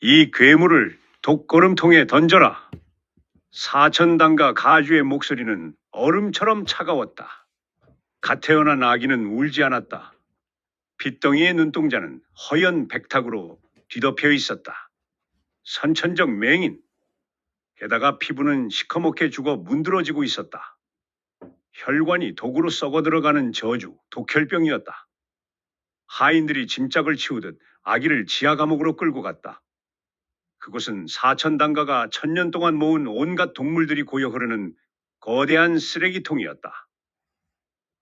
이 괴물을 독거름통에 던져라. 사천당과 가주의 목소리는 얼음처럼 차가웠다. 갓 태어난 아기는 울지 않았다. 빗덩이의 눈동자는 허연 백탁으로 뒤덮여 있었다. 선천적 맹인. 게다가 피부는 시커멓게 죽어 문드러지고 있었다. 혈관이 독으로 썩어 들어가는 저주, 독혈병이었다. 하인들이 짐짝을 치우듯 아기를 지하 감옥으로 끌고 갔다. 그곳은 사천당가가 천년 동안 모은 온갖 동물들이 고여 흐르는 거대한 쓰레기통이었다.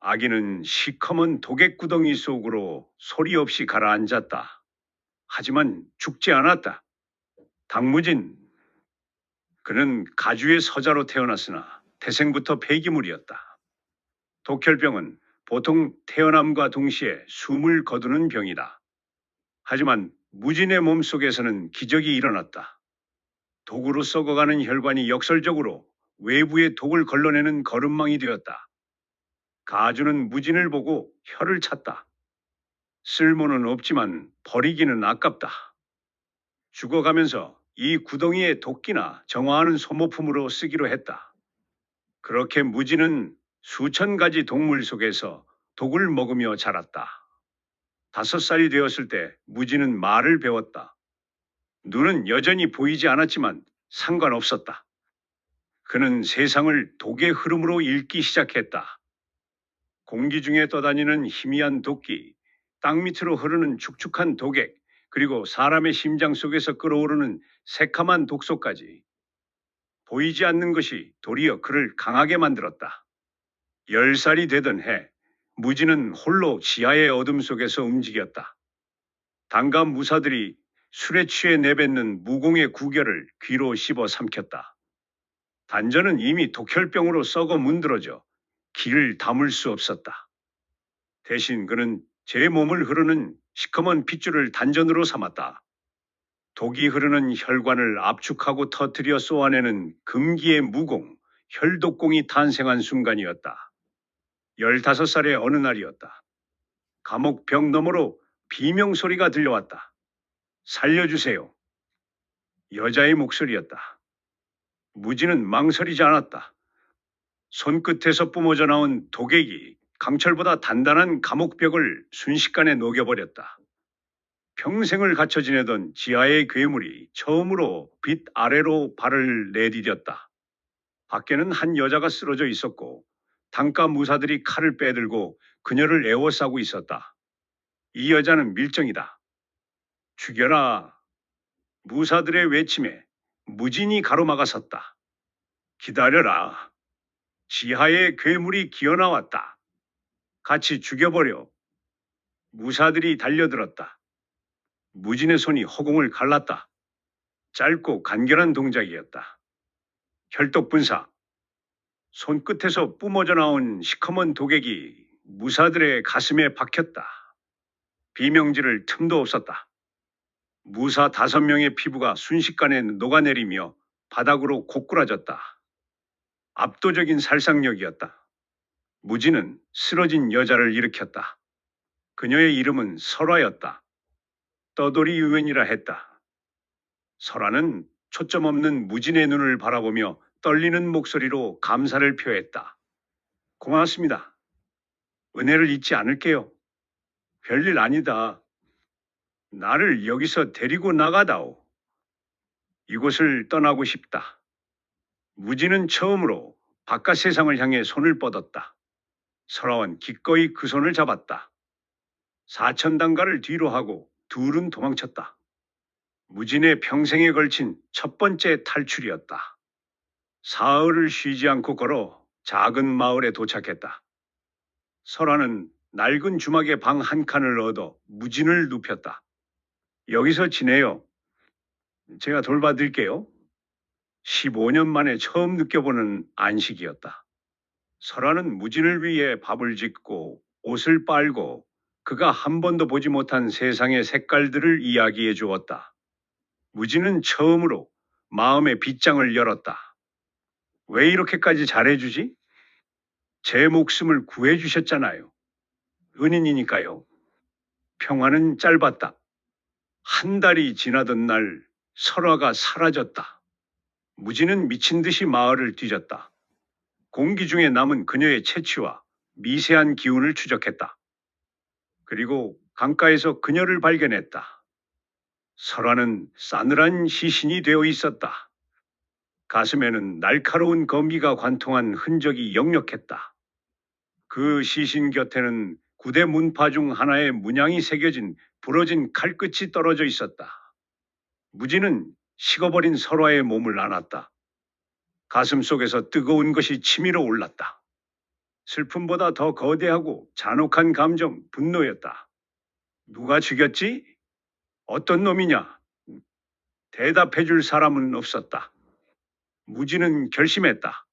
아기는 시커먼 도객구덩이 속으로 소리 없이 가라앉았다. 하지만 죽지 않았다. 당무진, 그는 가주의 서자로 태어났으나 태생부터 폐기물이었다. 독혈병은 보통 태어남과 동시에 숨을 거두는 병이다. 하지만 무진의 몸속에서는 기적이 일어났다. 독으로 썩어가는 혈관이 역설적으로 외부의 독을 걸러내는 걸음망이 되었다. 가주는 무진을 보고 혀를 찼다. 쓸모는 없지만 버리기는 아깝다. 죽어가면서 이 구덩이의 도끼나 정화하는 소모품으로 쓰기로 했다. 그렇게 무진은 수천 가지 동물 속에서 독을 먹으며 자랐다. 5살이 되었을 때 무진은 말을 배웠다. 눈은 여전히 보이지 않았지만 상관없었다. 그는 세상을 독의 흐름으로 읽기 시작했다. 공기 중에 떠다니는 희미한 도끼, 땅 밑으로 흐르는 축축한 독액, 그리고 사람의 심장 속에서 끓어오르는 새카만 독소까지. 보이지 않는 것이 도리어 그를 강하게 만들었다. 10살이 되던 해, 무진은 홀로 지하의 어둠 속에서 움직였다. 당감 무사들이 술에 취해 내뱉는 무공의 구결을 귀로 씹어 삼켰다. 단전은 이미 독혈병으로 썩어 문드러져 길을 담을 수 없었다. 대신 그는 제 몸을 흐르는 시커먼 핏줄을 단전으로 삼았다. 독이 흐르는 혈관을 압축하고 터뜨려 쏘아내는 금기의 무공, 혈독공이 탄생한 순간이었다. 15살의 어느 날이었다. 감옥 벽 너머로 비명소리가 들려왔다. 살려주세요. 여자의 목소리였다. 무진은 망설이지 않았다. 손끝에서 뿜어져 나온 독액이 강철보다 단단한 감옥벽을 순식간에 녹여버렸다. 평생을 갇혀 지내던 지하의 괴물이 처음으로 빛 아래로 발을 내디뎠다. 밖에는 한 여자가 쓰러져 있었고 단가 무사들이 칼을 빼들고 그녀를 에워싸고 있었다. 이 여자는 밀정이다. 죽여라. 무사들의 외침에 무진이 가로막아섰다. 기다려라. 지하의 괴물이 기어나왔다. 같이 죽여버려. 무사들이 달려들었다. 무진의 손이 허공을 갈랐다. 짧고 간결한 동작이었다. 혈독분사. 손끝에서 뿜어져 나온 시커먼 독액이 무사들의 가슴에 박혔다. 비명지를 틈도 없었다. 무사 5명의 피부가 순식간에 녹아내리며 바닥으로 고꾸라졌다. 압도적인 살상력이었다. 무진은 쓰러진 여자를 일으켰다. 그녀의 이름은 설화였다. 떠돌이 유엔이라 했다. 설화는 초점 없는 무진의 눈을 바라보며 떨리는 목소리로 감사를 표했다. 고맙습니다. 은혜를 잊지 않을게요. 별일 아니다. 나를 여기서 데리고 나가다오. 이곳을 떠나고 싶다. 무진은 처음으로 바깥 세상을 향해 손을 뻗었다. 설화는 기꺼이 그 손을 잡았다. 사천당가를 뒤로 하고 둘은 도망쳤다. 무진의 평생에 걸친 첫 번째 탈출이었다. 사흘을 쉬지 않고 걸어 작은 마을에 도착했다. 설화는 낡은 주막의 방 한 칸을 얻어 무진을 눕혔다. 여기서 지내요. 제가 돌봐드릴게요. 15년 만에 처음 느껴보는 안식이었다. 설화는 무진을 위해 밥을 짓고 옷을 빨고 그가 한 번도 보지 못한 세상의 색깔들을 이야기해 주었다. 무진은 처음으로 마음의 빗장을 열었다. 왜 이렇게까지 잘해주지? 제 목숨을 구해주셨잖아요. 은인이니까요. 평화는 짧았다. 한 달이 지나던 날 설화가 사라졌다. 무지는 미친 듯이 마을을 뒤졌다. 공기 중에 남은 그녀의 채취와 미세한 기운을 추적했다. 그리고 강가에서 그녀를 발견했다. 설화는 싸늘한 시신이 되어 있었다. 가슴에는 날카로운 검기가 관통한 흔적이 역력했다. 그 시신 곁에는 구대 문파 중 하나의 문양이 새겨진 부러진 칼끝이 떨어져 있었다. 무지는 식어버린 설화의 몸을 안았다. 가슴 속에서 뜨거운 것이 치밀어 올랐다. 슬픔보다 더 거대하고 잔혹한 감정, 분노였다. 누가 죽였지? 어떤 놈이냐? 대답해 줄 사람은 없었다. 무지는 결심했다.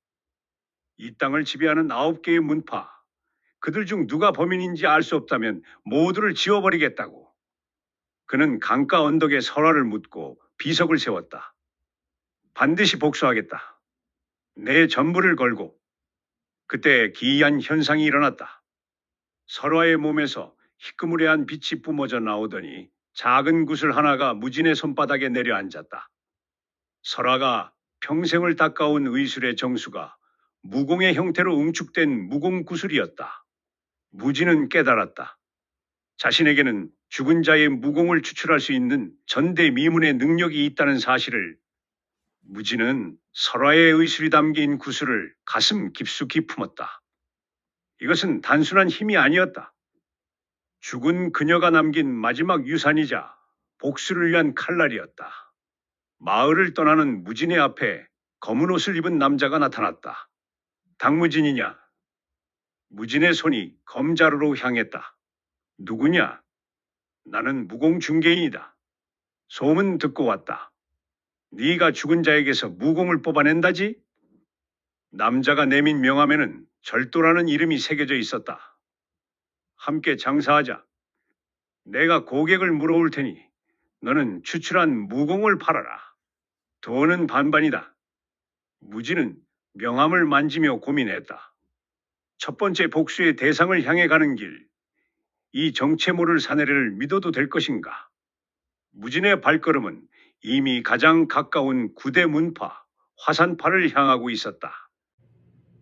이 땅을 지배하는 9개의 문파, 그들 중 누가 범인인지 알 수 없다면 모두를 지워버리겠다고. 그는 강가 언덕에 설화를 묻고 비석을 세웠다. 반드시 복수하겠다. 내 전부를 걸고. 그때 기이한 현상이 일어났다. 설화의 몸에서 희끄무레한 빛이 뿜어져 나오더니 작은 구슬 하나가 무진의 손바닥에 내려앉았다. 설화가 평생을 닦아온 의술의 정수가 무공의 형태로 응축된 무공 구슬이었다. 무진은 깨달았다. 자신에게는 죽은 자의 무공을 추출할 수 있는 전대미문의 능력이 있다는 사실을. 무진은 설화의 의술이 담긴 구슬을 가슴 깊숙이 품었다. 이것은 단순한 힘이 아니었다. 죽은 그녀가 남긴 마지막 유산이자 복수를 위한 칼날이었다. 마을을 떠나는 무진의 앞에 검은 옷을 입은 남자가 나타났다. 당무진이냐? 무진의 손이 검자루로 향했다. 누구냐? 나는 무공중개인이다. 소문 듣고 왔다. 네가 죽은 자에게서 무공을 뽑아낸다지? 남자가 내민 명함에는 절도라는 이름이 새겨져 있었다. 함께 장사하자. 내가 고객을 물어올 테니 너는 추출한 무공을 팔아라. 돈은 반반이다. 무지는 명함을 만지며 고민했다. 첫 번째 복수의 대상을 향해 가는 길. 이 정체 모를 사내를 믿어도 될 것인가? 무진의 발걸음은 이미 가장 가까운 구대 문파, 화산파를 향하고 있었다.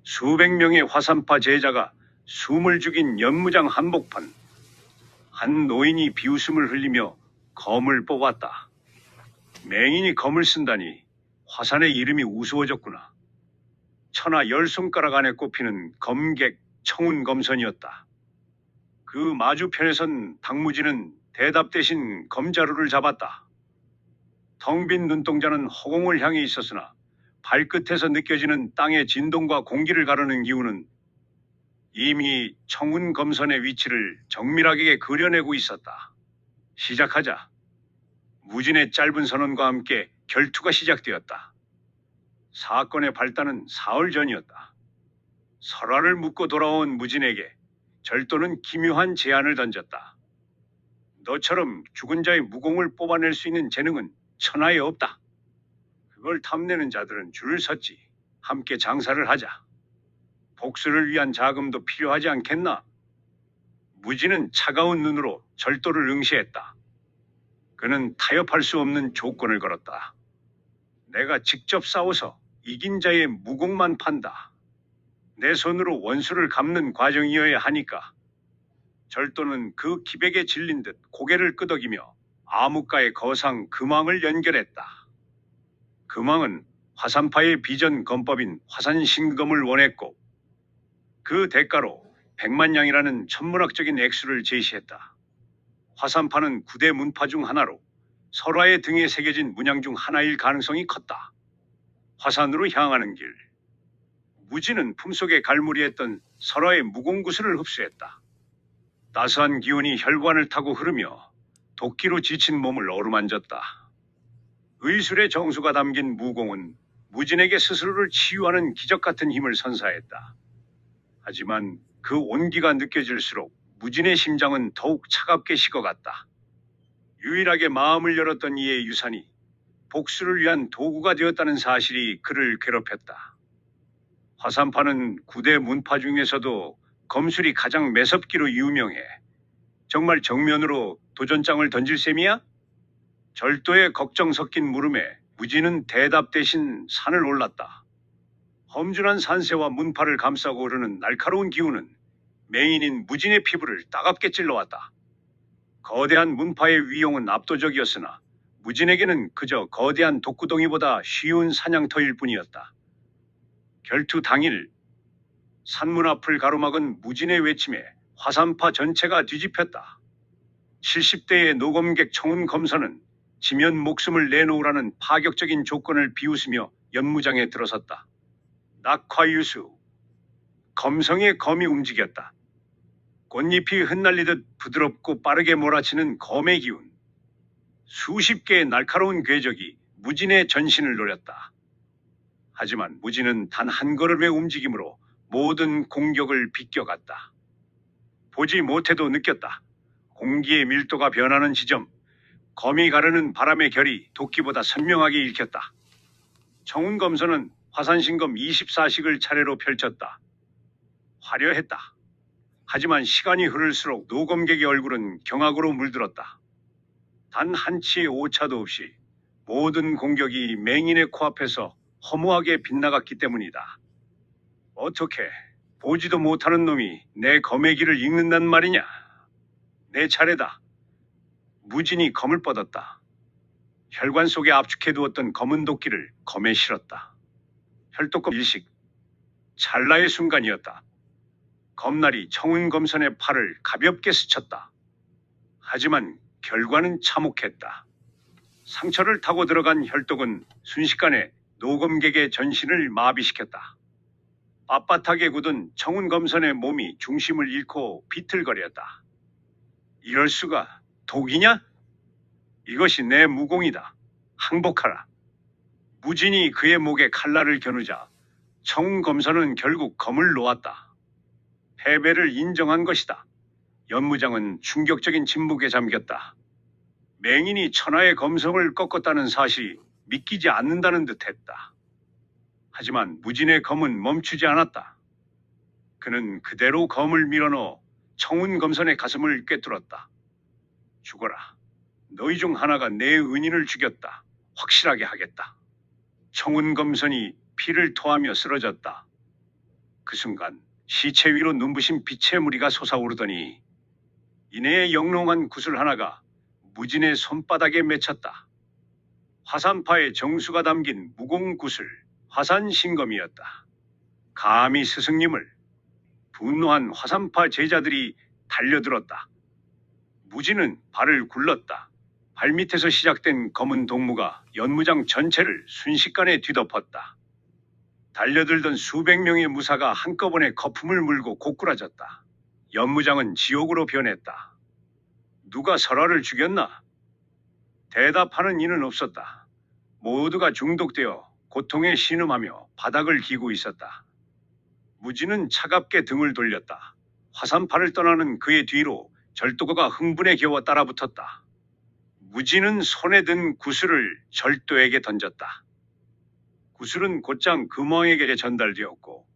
수백 명의 화산파 제자가 숨을 죽인 연무장 한복판. 한 노인이 비웃음을 흘리며 검을 뽑았다. 맹인이 검을 쓴다니 화산의 이름이 우스워졌구나. 천하 10손가락 안에 꼽히는 검객 청운검선이었다. 그 마주편에선 당무지는 대답 대신 검자루를 잡았다. 텅 빈 눈동자는 허공을 향해 있었으나 발끝에서 느껴지는 땅의 진동과 공기를 가르는 기운은 이미 청운검선의 위치를 정밀하게 그려내고 있었다. 시작하자. 무진의 짧은 선언과 함께 결투가 시작되었다. 사건의 발단은 사흘 전이었다. 설화를 묻고 돌아온 무진에게 절도는 기묘한 제안을 던졌다. 너처럼 죽은 자의 무공을 뽑아낼 수 있는 재능은 천하에 없다. 그걸 탐내는 자들은 줄을 섰지. 함께 장사를 하자. 복수를 위한 자금도 필요하지 않겠나? 무진은 차가운 눈으로 절도를 응시했다. 그는 타협할 수 없는 조건을 걸었다. 내가 직접 싸워서 이긴 자의 무공만 판다. 내 손으로 원수를 갚는 과정이어야 하니까. 절도는 그 기백에 질린 듯 고개를 끄덕이며 암흑가의 거상 금왕을 연결했다. 금왕은 화산파의 비전 검법인 화산신금을 원했고 그 대가로 100만냥이라는 천문학적인 액수를 제시했다. 화산파는 9대 문파 중 하나로 설화의 등에 새겨진 문양 중 하나일 가능성이 컸다. 화산으로 향하는 길. 무지는 품속에 갈무리했던 설화의 무공구슬을 흡수했다. 따스한 기운이 혈관을 타고 흐르며 도끼로 지친 몸을 어루만졌다. 의술의 정수가 담긴 무공은 무진에게 스스로를 치유하는 기적 같은 힘을 선사했다. 하지만 그 온기가 느껴질수록 무진의 심장은 더욱 차갑게 식어갔다. 유일하게 마음을 열었던 이의 유산이 복수를 위한 도구가 되었다는 사실이 그를 괴롭혔다. 화산파는 9대 문파 중에서도 검술이 가장 매섭기로 유명해. 정말 정면으로 도전장을 던질 셈이야? 절도의 걱정 섞인 물음에 무지는 대답 대신 산을 올랐다. 험준한 산세와 문파를 감싸고 오르는 날카로운 기운은 맹인인 무진의 피부를 따갑게 찔러왔다. 거대한 문파의 위용은 압도적이었으나 무진에게는 그저 거대한 독구덩이보다 쉬운 사냥터일 뿐이었다. 결투 당일 산문 앞을 가로막은 무진의 외침에 화산파 전체가 뒤집혔다. 70대의 노검객 청운 검사는 지면 목숨을 내놓으라는 파격적인 조건을 비웃으며 연무장에 들어섰다. 낙화유수. 검성의 검이 움직였다. 꽃잎이 흩날리듯 부드럽고 빠르게 몰아치는 검의 기운. 수십 개의 날카로운 궤적이 무진의 전신을 노렸다. 하지만 무진은 단 한 걸음의 움직임으로 모든 공격을 비껴갔다. 보지 못해도 느꼈다. 공기의 밀도가 변하는 지점, 검이 가르는 바람의 결이 도끼보다 선명하게 읽혔다. 청운 검선은 화산신검 24식을 차례로 펼쳤다. 화려했다. 하지만 시간이 흐를수록 노검객의 얼굴은 경악으로 물들었다. 단 한 치의 오차도 없이 모든 공격이 맹인의 코앞에서 허무하게 빗나갔기 때문이다. 어떻게 보지도 못하는 놈이 내 검의 길을 읽는단 말이냐? 내 차례다. 무진이 검을 뻗었다. 혈관 속에 압축해두었던 검은 도끼를 검에 실었다. 혈도검 일식. 찰나의 순간이었다. 검날이 청운 검선의 팔을 가볍게 스쳤다. 하지만 결과는 참혹했다. 상처를 타고 들어간 혈독은 순식간에 노검객의 전신을 마비시켰다. 빳빳하게 굳은 청운 검선의 몸이 중심을 잃고 비틀거렸다. 이럴 수가. 독이냐? 이것이 내 무공이다. 항복하라. 무진이 그의 목에 칼날을 겨누자 청운 검선은 결국 검을 놓았다. 패배를 인정한 것이다. 연무장은 충격적인 침묵에 잠겼다. 맹인이 천하의 검성을 꺾었다는 사실이 믿기지 않는다는 듯했다. 하지만 무진의 검은 멈추지 않았다. 그는 그대로 검을 밀어넣어 청운 검선의 가슴을 꿰뚫었다. 죽어라. 너희 중 하나가 내 은인을 죽였다. 확실하게 하겠다. 청운 검선이 피를 토하며 쓰러졌다. 그 순간 시체 위로 눈부신 빛의 무리가 솟아오르더니 이내에 영롱한 구슬 하나가 무진의 손바닥에 맺혔다. 화산파의 정수가 담긴 무공 구슬, 화산신검이었다. 감히 스승님을. 분노한 화산파 제자들이 달려들었다. 무진은 발을 굴렀다. 발밑에서 시작된 검은 동무가 연무장 전체를 순식간에 뒤덮었다. 달려들던 수백 명의 무사가 한꺼번에 거품을 물고 고꾸라졌다. 연무장은 지옥으로 변했다. 누가 설화를 죽였나? 대답하는 이는 없었다. 모두가 중독되어 고통에 신음하며 바닥을 기고 있었다. 무진은 차갑게 등을 돌렸다. 화산파를 떠나는 그의 뒤로 절도가가 흥분에 겨워 따라붙었다. 무진은 손에 든 구슬을 절도에게 던졌다. 구슬은 곧장 금왕에게 전달되었고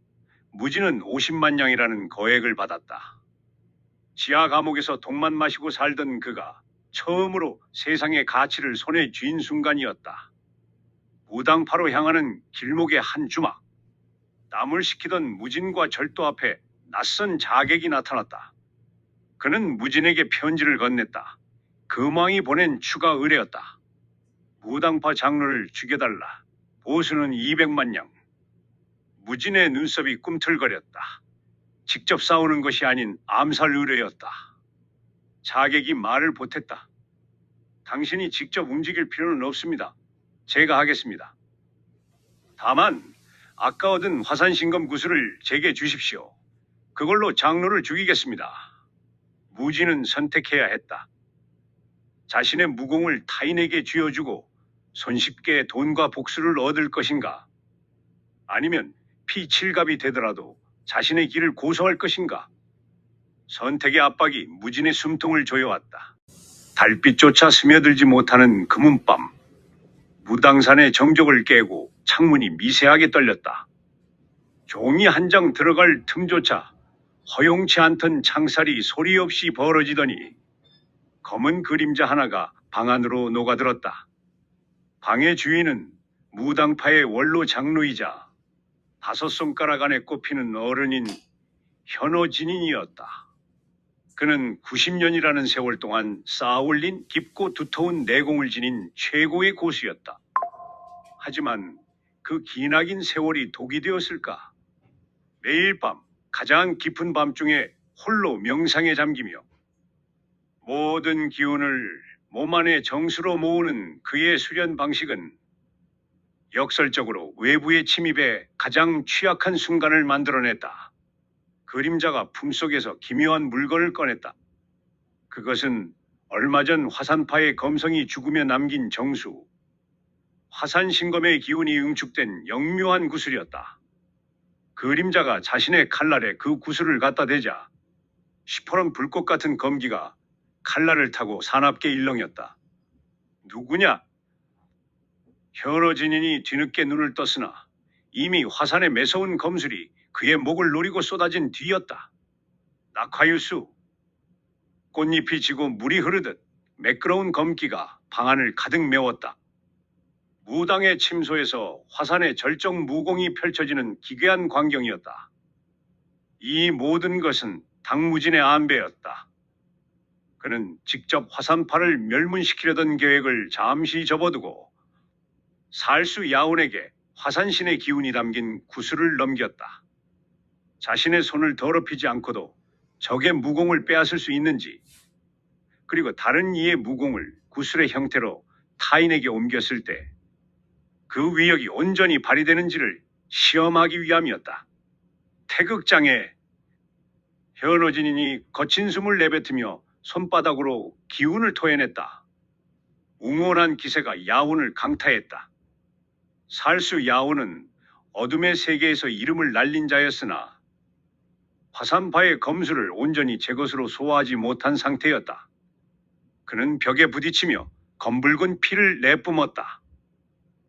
무진은 50만 냥이라는 거액을 받았다. 지하 감옥에서 독만 마시고 살던 그가 처음으로 세상의 가치를 손에 쥔 순간이었다. 무당파로 향하는 길목의 한 주막. 땀을 식히던 무진과 절도 앞에 낯선 자객이 나타났다. 그는 무진에게 편지를 건넸다. 금왕이 보낸 추가 의뢰였다. 무당파 장로를 죽여달라. 보수는 200만 냥. 무진의 눈썹이 꿈틀거렸다. 직접 싸우는 것이 아닌 암살 의뢰였다. 자객이 말을 보탰다. 당신이 직접 움직일 필요는 없습니다. 제가 하겠습니다. 다만 아까 얻은 화산신검 구슬을 제게 주십시오. 그걸로 장로를 죽이겠습니다. 무진은 선택해야 했다. 자신의 무공을 타인에게 쥐어주고 손쉽게 돈과 복수를 얻을 것인가? 아니면 피칠갑이 되더라도 자신의 길을 고수할 것인가? 선택의 압박이 무진의 숨통을 조여왔다. 달빛조차 스며들지 못하는 금은밤. 무당산의 정적을 깨고 창문이 미세하게 떨렸다. 종이 한 장 들어갈 틈조차 허용치 않던 창살이 소리 없이 벌어지더니 검은 그림자 하나가 방 안으로 녹아들었다. 방의 주인은 무당파의 원로 장로이자 5손가락 안에 꼽히는 어른인 현호진인이었다. 그는 90년이라는 세월 동안 쌓아올린 깊고 두터운 내공을 지닌 최고의 고수였다. 하지만 그 기나긴 세월이 독이 되었을까? 매일 밤 가장 깊은 밤중에 홀로 명상에 잠기며 모든 기운을 몸 안에 정수로 모으는 그의 수련 방식은 역설적으로 외부의 침입에 가장 취약한 순간을 만들어냈다. 그림자가 품속에서 기묘한 물건을 꺼냈다. 그것은 얼마 전 화산파의 검성이 죽으며 남긴 정수, 화산신검의 기운이 응축된 영묘한 구슬이었다. 그림자가 자신의 칼날에 그 구슬을 갖다 대자 시퍼런 불꽃 같은 검기가 칼날을 타고 사납게 일렁였다. 누구냐? 현호진인이 뒤늦게 눈을 떴으나 이미 화산의 매서운 검술이 그의 목을 노리고 쏟아진 뒤였다. 낙화유수. 꽃잎이 지고 물이 흐르듯 매끄러운 검기가 방 안을 가득 메웠다. 무당의 침소에서 화산의 절정 무공이 펼쳐지는 기괴한 광경이었다. 이 모든 것은 당무진의 안배였다. 그는 직접 화산파를 멸문시키려던 계획을 잠시 접어두고 살수 야온에게 화산신의 기운이 담긴 구슬을 넘겼다. 자신의 손을 더럽히지 않고도 적의 무공을 빼앗을 수 있는지, 그리고 다른 이의 무공을 구슬의 형태로 타인에게 옮겼을 때 그 위력이 온전히 발휘되는지를 시험하기 위함이었다. 태극장에 현호진인이 거친 숨을 내뱉으며 손바닥으로 기운을 토해냈다. 웅원한 기세가 야온을 강타했다. 살수 야온은 어둠의 세계에서 이름을 날린 자였으나 화산파의 검술을 온전히 제 것으로 소화하지 못한 상태였다. 그는 벽에 부딪히며 검붉은 피를 내뿜었다.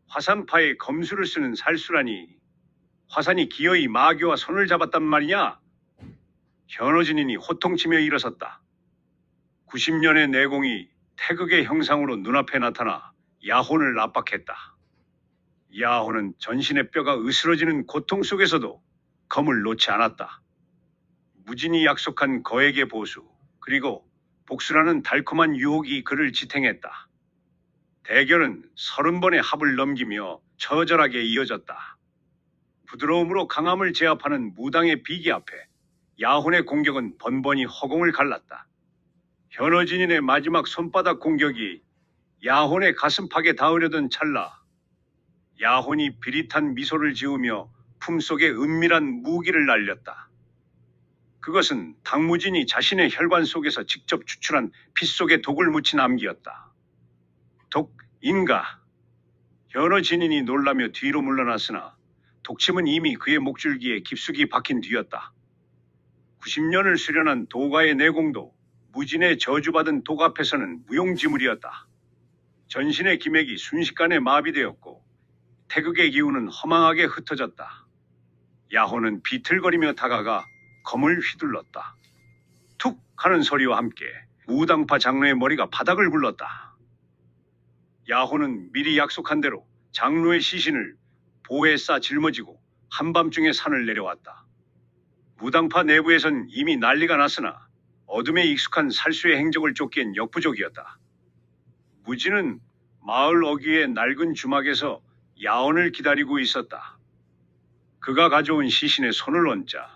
화산파의 검술을 쓰는 살수라니 화산이 기어이 마귀와 손을 잡았단 말이냐? 현호진인이 호통치며 일어섰다. 90년의 내공이 태극의 형상으로 눈앞에 나타나 야혼을 압박했다. 야혼은 전신의 뼈가 으스러지는 고통 속에서도 검을 놓지 않았다. 무진이 약속한 거액의 보수, 그리고 복수라는 달콤한 유혹이 그를 지탱했다. 대결은 30번의 합을 넘기며 처절하게 이어졌다. 부드러움으로 강함을 제압하는 무당의 비기 앞에 야혼의 공격은 번번이 허공을 갈랐다. 현호진인의 마지막 손바닥 공격이 야혼의 가슴팍에 닿으려던 찰나 야혼이 비릿한 미소를 지으며 품속에 은밀한 무기를 날렸다. 그것은 당무진이 자신의 혈관 속에서 직접 추출한 피 속에 독을 묻힌 암기였다. 독인가? 현호진인이 놀라며 뒤로 물러났으나 독침은 이미 그의 목줄기에 깊숙이 박힌 뒤였다. 90년을 수련한 도가의 내공도 무진의 저주받은 독 앞에서는 무용지물이었다. 전신의 기맥이 순식간에 마비되었고 태극의 기운은 허망하게 흩어졌다. 야호는 비틀거리며 다가가 검을 휘둘렀다. 툭 하는 소리와 함께 무당파 장로의 머리가 바닥을 굴렀다. 야호는 미리 약속한 대로 장로의 시신을 보에 싸 짊어지고 한밤중에 산을 내려왔다. 무당파 내부에선 이미 난리가 났으나 어둠에 익숙한 살수의 행적을 쫓기엔 역부족이었다. 무진은 마을 어귀의 낡은 주막에서 야혼을 기다리고 있었다. 그가 가져온 시신에 손을 얹자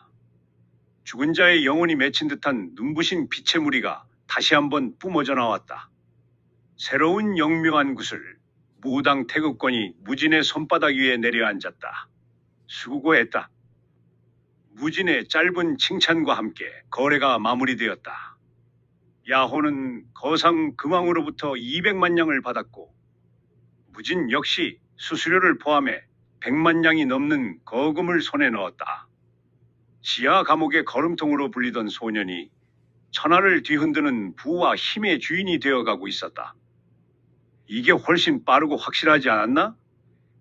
죽은 자의 영혼이 맺힌 듯한 눈부신 빛의 무리가 다시 한번 뿜어져 나왔다. 새로운 영묘한 구슬, 무당 태극권이 무진의 손바닥 위에 내려앉았다. 수고했다. 무진의 짧은 칭찬과 함께 거래가 마무리되었다. 야호는 거상 금왕으로부터 200만 냥을 받았고 무진 역시 수수료를 포함해 100만 냥이 넘는 거금을 손에 넣었다. 지하 감옥의 걸음통으로 불리던 소년이 천하를 뒤흔드는 부와 힘의 주인이 되어가고 있었다. 이게 훨씬 빠르고 확실하지 않았나?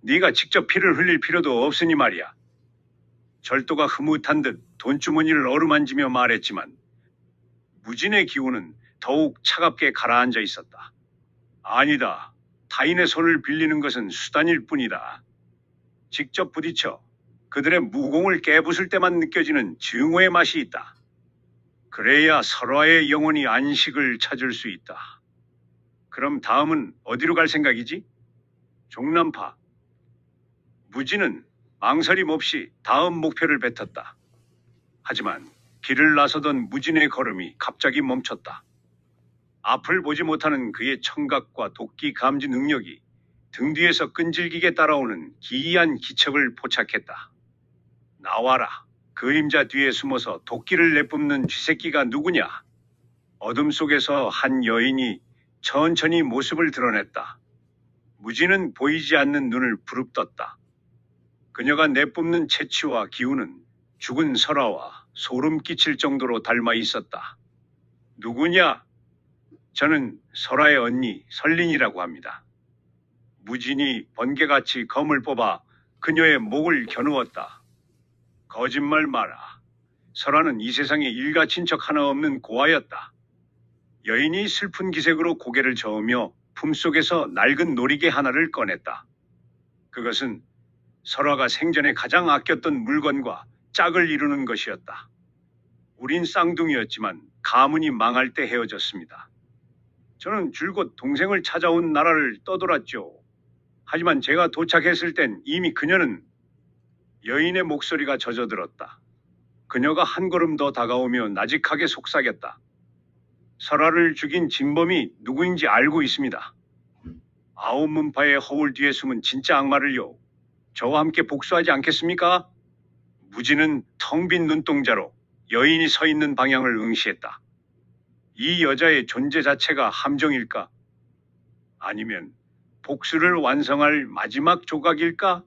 네가 직접 피를 흘릴 필요도 없으니 말이야. 절도가 흐뭇한 듯 돈주머니를 어루만지며 말했지만 무진의 기운은 더욱 차갑게 가라앉아 있었다. 아니다. 타인의 손을 빌리는 것은 수단일 뿐이다. 직접 부딪혀 그들의 무공을 깨부술 때만 느껴지는 증오의 맛이 있다. 그래야 설화의 영혼이 안식을 찾을 수 있다. 그럼 다음은 어디로 갈 생각이지? 종남파. 무지는 망설임 없이 다음 목표를 뱉었다. 하지만 길을 나서던 무진의 걸음이 갑자기 멈췄다. 앞을 보지 못하는 그의 청각과 도끼 감지 능력이 등 뒤에서 끈질기게 따라오는 기이한 기척을 포착했다. 나와라. 그림자 뒤에 숨어서 도끼를 내뿜는 쥐새끼가 누구냐? 어둠 속에서 한 여인이 천천히 모습을 드러냈다. 무지는 보이지 않는 눈을 부릅떴다. 그녀가 내뿜는 채취와 기운은 죽은 설화와 소름 끼칠 정도로 닮아 있었다. 누구냐? 저는 설화의 언니 설린이라고 합니다. 무진이 번개같이 검을 뽑아 그녀의 목을 겨누었다. 거짓말 마라. 설화는 이 세상에 일가 친척 하나 없는 고아였다. 여인이 슬픈 기색으로 고개를 저으며 품속에서 낡은 놀이개 하나를 꺼냈다. 그것은 설화가 생전에 가장 아꼈던 물건과 짝을 이루는 것이었다. 우린 쌍둥이였지만 가문이 망할 때 헤어졌습니다. 저는 줄곧 동생을 찾아온 나라를 떠돌았죠. 하지만 제가 도착했을 땐 이미 그녀는 여인의 목소리가 젖어들었다. 그녀가 한 걸음 더 다가오며 나직하게 속삭였다. 설화를 죽인 진범이 누구인지 알고 있습니다. 아홉 문파의 허울 뒤에 숨은 진짜 악마를요. 저와 함께 복수하지 않겠습니까? 무지는 텅 빈 눈동자로 여인이 서 있는 방향을 응시했다. 이 여자의 존재 자체가 함정일까? 아니면 복수를 완성할 마지막 조각일까?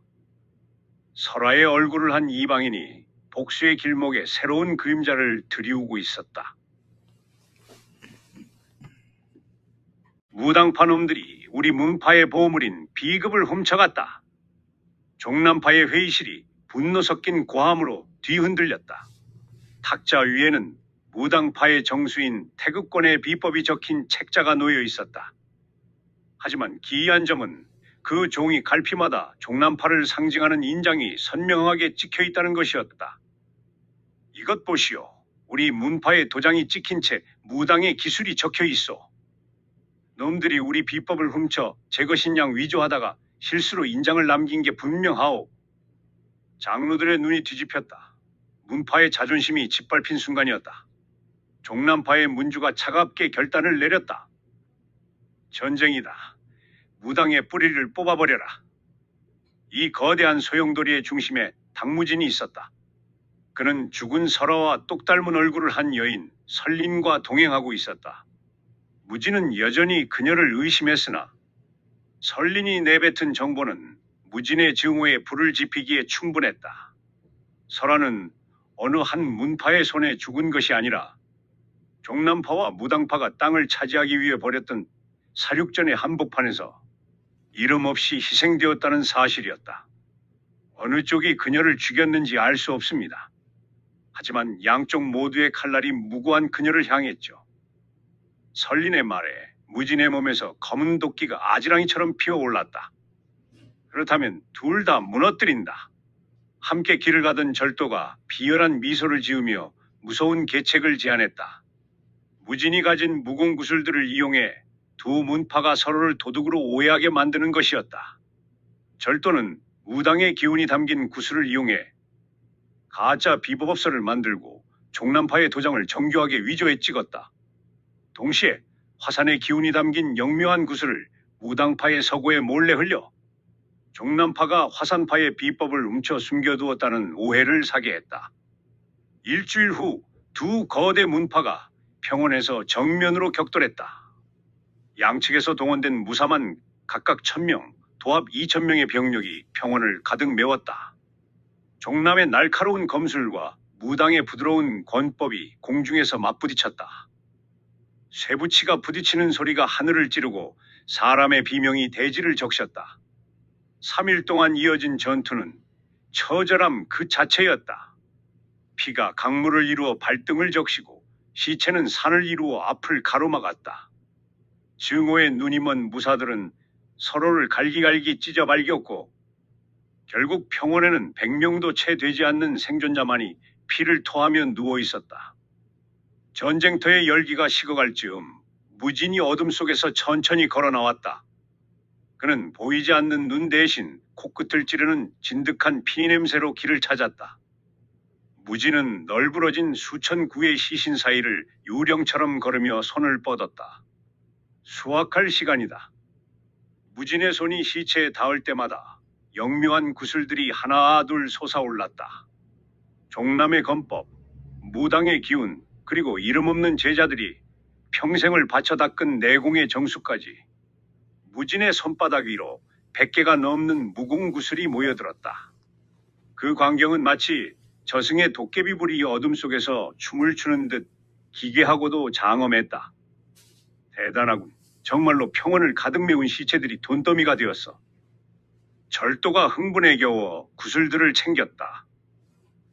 설화의 얼굴을 한 이방인이 복수의 길목에 새로운 그림자를 들이우고 있었다. 무당파 놈들이 우리 문파의 보물인 비급을 훔쳐갔다. 종남파의 회의실이 분노 섞인 고함으로 뒤흔들렸다. 탁자 위에는 무당파의 정수인 태극권의 비법이 적힌 책자가 놓여 있었다. 하지만 기이한 점은 그 종이 갈피마다 종남파를 상징하는 인장이 선명하게 찍혀 있다는 것이었다. 이것 보시오. 우리 문파의 도장이 찍힌 채 무당의 기술이 적혀 있어. 놈들이 우리 비법을 훔쳐 제 것인 양 위조하다가 실수로 인장을 남긴 게 분명하오. 장로들의 눈이 뒤집혔다. 문파의 자존심이 짓밟힌 순간이었다. 종남파의 문주가 차갑게 결단을 내렸다. 전쟁이다. 무당의 뿌리를 뽑아버려라. 이 거대한 소용돌이의 중심에 당무진이 있었다. 그는 죽은 설화와 똑 닮은 얼굴을 한 여인 설린과 동행하고 있었다. 무진은 여전히 그녀를 의심했으나 설린이 내뱉은 정보는 무진의 증오에 불을 지피기에 충분했다. 설화는 어느 한 문파의 손에 죽은 것이 아니라 종남파와 무당파가 땅을 차지하기 위해 벌였던 사륙전의 한복판에서 이름 없이 희생되었다는 사실이었다. 어느 쪽이 그녀를 죽였는지 알 수 없습니다. 하지만 양쪽 모두의 칼날이 무고한 그녀를 향했죠. 설린의 말에 무진의 몸에서 검은 도끼가 아지랑이처럼 피어올랐다. 그렇다면 둘 다 무너뜨린다. 함께 길을 가던 절도가 비열한 미소를 지으며 무서운 계책을 제안했다. 무진이 가진 무공 구슬들을 이용해 두 문파가 서로를 도둑으로 오해하게 만드는 것이었다. 절도는 무당의 기운이 담긴 구슬을 이용해 가짜 비법업서를 만들고 종남파의 도장을 정교하게 위조해 찍었다. 동시에 화산의 기운이 담긴 영묘한 구슬을 무당파의 서고에 몰래 흘려 종남파가 화산파의 비법을 훔쳐 숨겨두었다는 오해를 사게 했다. 일주일 후 두 거대 문파가 평원에서 정면으로 격돌했다. 양측에서 동원된 무사만 각각 1000명, 도합 2000명의 병력이 평원을 가득 메웠다. 종남의 날카로운 검술과 무당의 부드러운 권법이 공중에서 맞부딪혔다. 쇠붙이가 부딪히는 소리가 하늘을 찌르고 사람의 비명이 대지를 적셨다. 3일 동안 이어진 전투는 처절함 그 자체였다. 피가 강물을 이루어 발등을 적시고 시체는 산을 이루어 앞을 가로막았다. 증오에 눈이 먼 무사들은 서로를 갈기갈기 찢어 발겼고 결국 평원에는 100명도 채 되지 않는 생존자만이 피를 토하며 누워 있었다. 전쟁터의 열기가 식어갈 즈음 무진이 어둠 속에서 천천히 걸어 나왔다. 그는 보이지 않는 눈 대신 코끝을 찌르는 진득한 피 냄새로 길을 찾았다. 무진은 널브러진 수천 구의 시신 사이를 유령처럼 걸으며 손을 뻗었다. 수확할 시간이다. 무진의 손이 시체에 닿을 때마다 영묘한 구슬들이 하나 둘 솟아올랐다. 종남의 검법, 무당의 기운, 그리고 이름 없는 제자들이 평생을 바쳐 닦은 내공의 정수까지 무진의 손바닥 위로 100개가 넘는 무공 구슬이 모여들었다. 그 광경은 마치 저승의 도깨비불이 어둠 속에서 춤을 추는 듯 기괴하고도 장엄했다. 대단하군. 정말로 평원을 가득 메운 시체들이 돈더미가 되었어. 절도가 흥분에 겨워 구슬들을 챙겼다.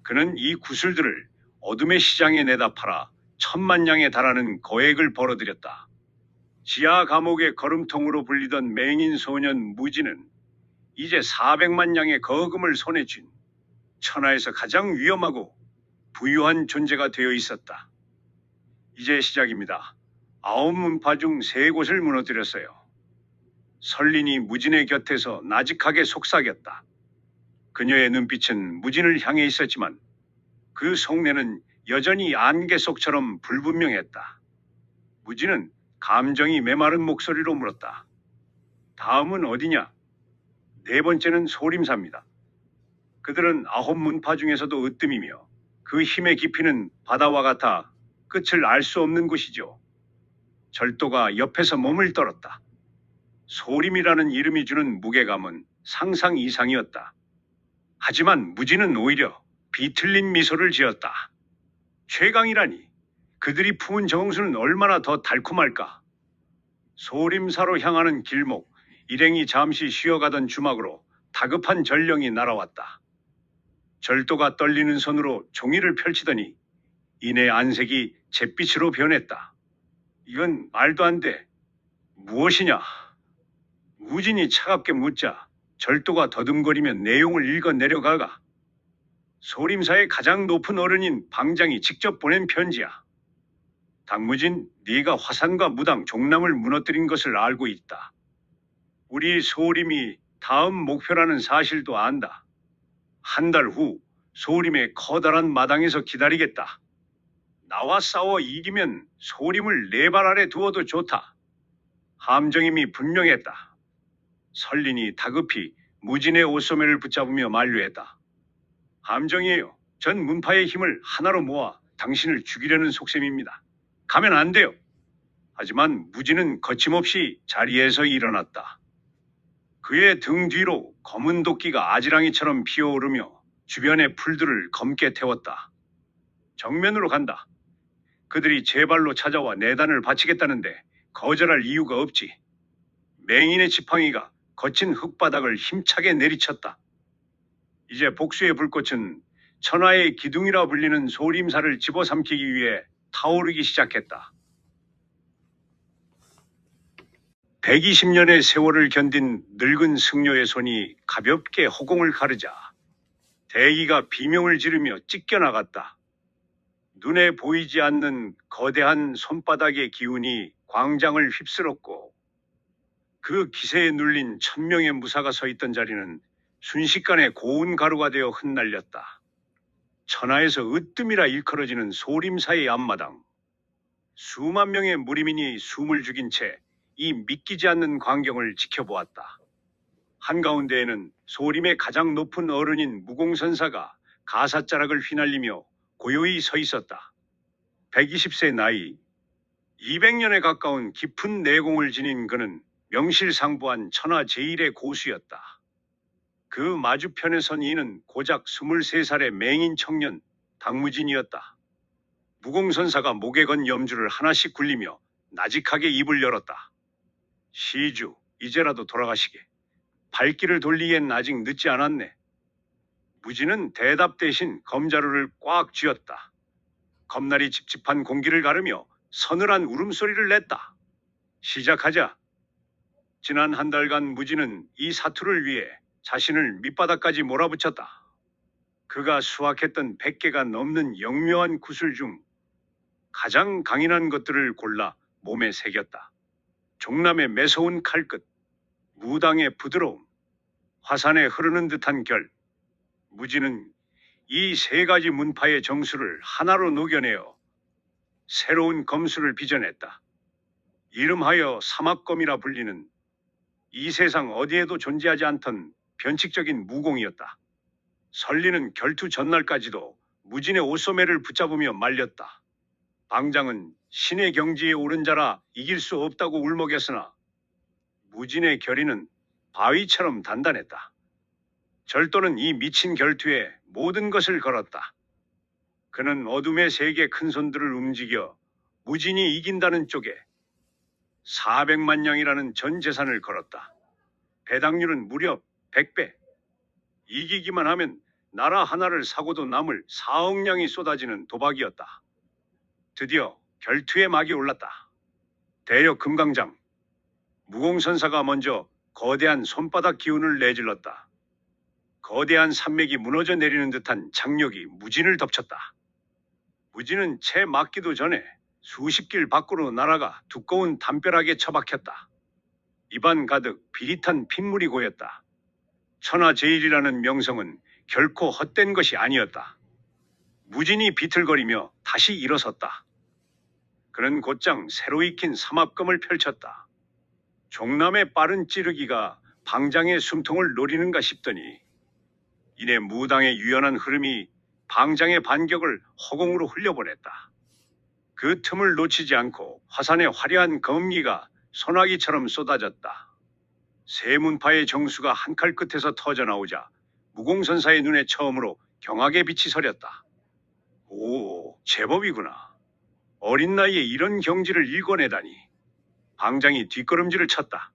그는 이 구슬들을 어둠의 시장에 내다 팔아 1000만 양에 달하는 거액을 벌어들였다. 지하 감옥의 거름통으로 불리던 맹인 소년 무진은 이제 400만 양의 거금을 손에 쥔 천하에서 가장 위험하고 부유한 존재가 되어 있었다. 이제 시작입니다. 9문파 중 3곳을 무너뜨렸어요. 설린이 무진의 곁에서 나직하게 속삭였다. 그녀의 눈빛은 무진을 향해 있었지만 그 속내는 여전히 안개 속처럼 불분명했다. 무진은 감정이 메마른 목소리로 물었다. 다음은 어디냐? 4번째는 소림사입니다. 그들은 9문파 중에서도 으뜸이며 그 힘의 깊이는 바다와 같아 끝을 알 수 없는 곳이죠. 절도가 옆에서 몸을 떨었다. 소림이라는 이름이 주는 무게감은 상상 이상이었다. 하지만 무진은 오히려 비틀린 미소를 지었다. 최강이라니, 그들이 품은 정수는 얼마나 더 달콤할까. 소림사로 향하는 길목, 일행이 잠시 쉬어가던 주막으로 다급한 전령이 날아왔다. 절도가 떨리는 손으로 종이를 펼치더니 이내 안색이 잿빛으로 변했다. 이건 말도 안 돼. 무엇이냐? 무진이 차갑게 묻자 절도가 더듬거리며 내용을 읽어 내려가가. 소림사의 가장 높은 어른인 방장이 직접 보낸 편지야. 당무진, 네가 화산과 무당, 종남을 무너뜨린 것을 알고 있다. 우리 소림이 다음 목표라는 사실도 안다. 한 달 후 소림의 커다란 마당에서 기다리겠다. 나와 싸워 이기면 소림을 네 발 아래 두어도 좋다. 함정임이 분명했다. 설린이 다급히 무진의 옷소매를 붙잡으며 만류했다. 함정이에요. 전 문파의 힘을 하나로 모아 당신을 죽이려는 속셈입니다. 가면 안 돼요. 하지만 무진은 거침없이 자리에서 일어났다. 그의 등 뒤로 검은 도끼가 아지랑이처럼 피어오르며 주변의 풀들을 검게 태웠다. 정면으로 간다. 그들이 제 발로 찾아와 내단을 바치겠다는데 거절할 이유가 없지. 맹인의 지팡이가 거친 흙바닥을 힘차게 내리쳤다. 이제 복수의 불꽃은 천하의 기둥이라 불리는 소림사를 집어삼키기 위해 타오르기 시작했다. 120년의 세월을 견딘 늙은 승려의 손이 가볍게 허공을 가르자 대기가 비명을 지르며 찢겨나갔다. 눈에 보이지 않는 거대한 손바닥의 기운이 광장을 휩쓸었고 그 기세에 눌린 1000명의 무사가 서 있던 자리는 순식간에 고운 가루가 되어 흩날렸다. 천하에서 으뜸이라 일컬어지는 소림사의 앞마당. 수만 명의 무리민이 숨을 죽인 채 이 믿기지 않는 광경을 지켜보았다. 한가운데에는 소림의 가장 높은 어른인 무공선사가 가사자락을 휘날리며 고요히 서 있었다. 120세 나이, 200년에 가까운 깊은 내공을 지닌 그는 명실상부한 천하 제일의 고수였다. 그 마주편에 선 이는 고작 23살의 맹인 청년 당무진이었다. 무공선사가 목에 건 염주를 하나씩 굴리며 나직하게 입을 열었다. 시주, 이제라도 돌아가시게. 발길을 돌리기엔 아직 늦지 않았네. 무진은 대답 대신 검자루를 꽉 쥐었다. 겁날이 찝찝한 공기를 가르며 서늘한 울음소리를 냈다. 시작하자. 지난 한 달간 무진은 이 사투를 위해 자신을 밑바닥까지 몰아붙였다. 그가 수확했던 100개가 넘는 영묘한 구슬 중 가장 강인한 것들을 골라 몸에 새겼다. 종남의 매서운 칼끝, 무당의 부드러움, 화산에 흐르는 듯한 결. 무진은 이 세 가지 문파의 정수를 하나로 녹여내어 새로운 검수를 빚어냈다. 이름하여 사막검이라 불리는 이 세상 어디에도 존재하지 않던 변칙적인 무공이었다. 설리는 결투 전날까지도 무진의 옷소매를 붙잡으며 말렸다. 방장은 신의 경지에 오른 자라 이길 수 없다고 울먹였으나 무진의 결의는 바위처럼 단단했다. 절도는 이 미친 결투에 모든 것을 걸었다. 그는 어둠의 세계 큰손들을 움직여 무진이 이긴다는 쪽에 400만 냥이라는 전 재산을 걸었다. 배당률은 무려 100배. 이기기만 하면 나라 하나를 사고도 남을 4억 냥이 쏟아지는 도박이었다. 드디어 결투의 막이 올랐다. 대역 금강장. 무공선사가 먼저 거대한 손바닥 기운을 내질렀다. 거대한 산맥이 무너져 내리는 듯한 장력이 무진을 덮쳤다. 무진은 채 맞기도 전에 수십 길 밖으로 날아가 두꺼운 담벼락에 처박혔다. 입안 가득 비릿한 핏물이 고였다. 천하제일이라는 명성은 결코 헛된 것이 아니었다. 무진이 비틀거리며 다시 일어섰다. 그는 곧장 새로 익힌 삼합검을 펼쳤다. 종남의 빠른 찌르기가 방장의 숨통을 노리는가 싶더니 이내 무당의 유연한 흐름이 방장의 반격을 허공으로 흘려보냈다. 그 틈을 놓치지 않고 화산의 화려한 검기가 소나기처럼 쏟아졌다. 세 문파의 정수가 한 칼 끝에서 터져나오자 무공선사의 눈에 처음으로 경악의 빛이 서렸다. 오, 제법이구나. 어린 나이에 이런 경지를 일궈내다니. 방장이 뒷걸음질을 쳤다.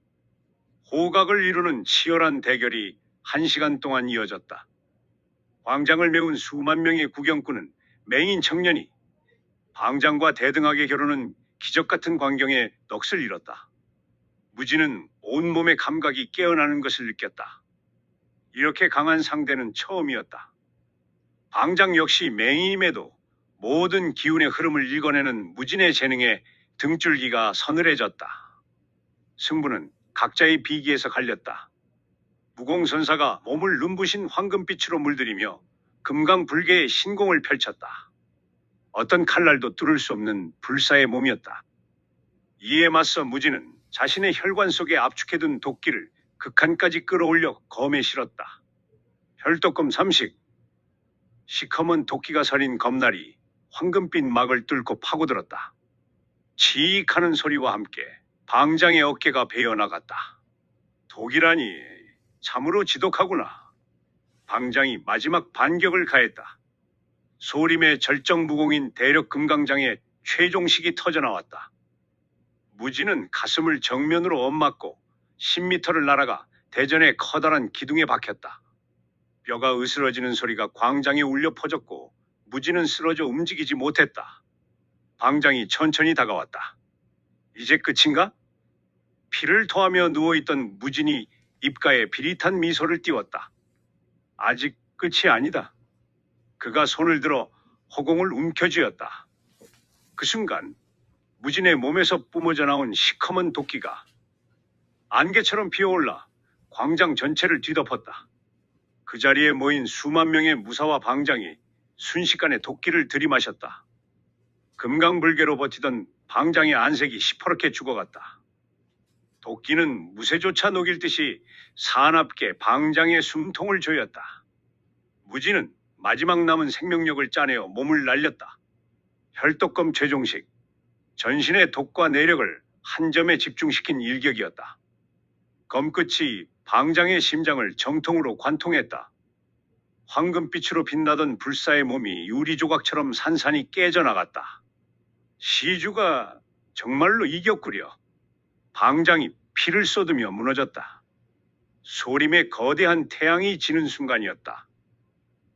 호각을 이루는 치열한 대결이 1시간 동안 이어졌다. 방장을 메운 수만 명의 구경꾼은 맹인 청년이 방장과 대등하게 겨루는 기적같은 광경에 넋을 잃었다. 무진은 온몸의 감각이 깨어나는 것을 느꼈다. 이렇게 강한 상대는 처음이었다. 방장 역시 맹인임에도 모든 기운의 흐름을 읽어내는 무진의 재능에 등줄기가 서늘해졌다. 승부는 각자의 비기에서 갈렸다. 무공선사가 몸을 눈부신 황금빛으로 물들이며 금강불개의 신공을 펼쳤다. 어떤 칼날도 뚫을 수 없는 불사의 몸이었다. 이에 맞서 무진은 자신의 혈관 속에 압축해둔 도끼를 극한까지 끌어올려 검에 실었다. 혈도검 30. 시커먼 도끼가 서린 검날이 황금빛 막을 뚫고 파고들었다. 치익하는 소리와 함께 방장의 어깨가 베어나갔다. 독이라니 참으로 지독하구나. 방장이 마지막 반격을 가했다. 소림의 절정무공인 대력 금강장의 최종식이 터져나왔다. 무진은 가슴을 정면으로 엇맞고 10m를 날아가 대전의 커다란 기둥에 박혔다. 뼈가 으스러지는 소리가 광장에 울려 퍼졌고 무진은 쓰러져 움직이지 못했다. 방장이 천천히 다가왔다. 이제 끝인가? 피를 토하며 누워있던 무진이 입가에 비릿한 미소를 띄웠다. 아직 끝이 아니다. 그가 손을 들어 허공을 움켜쥐었다. 그 순간 무진의 몸에서 뿜어져 나온 시커먼 도끼가 안개처럼 피어올라 광장 전체를 뒤덮었다. 그 자리에 모인 수만 명의 무사와 방장이 순식간에 도끼를 들이마셨다. 금강불개로 버티던 방장의 안색이 시퍼렇게 죽어갔다. 도끼는 무쇠조차 녹일 듯이 사납게 방장의 숨통을 조였다. 무진은 마지막 남은 생명력을 짜내어 몸을 날렸다. 혈독검 최종식. 전신의 독과 내력을 한 점에 집중시킨 일격이었다. 검끝이 방장의 심장을 정통으로 관통했다. 황금빛으로 빛나던 불사의 몸이 유리조각처럼 산산이 깨져나갔다. 시주가 정말로 이겼구려. 방장이 피를 쏟으며 무너졌다. 소림의 거대한 태양이 지는 순간이었다.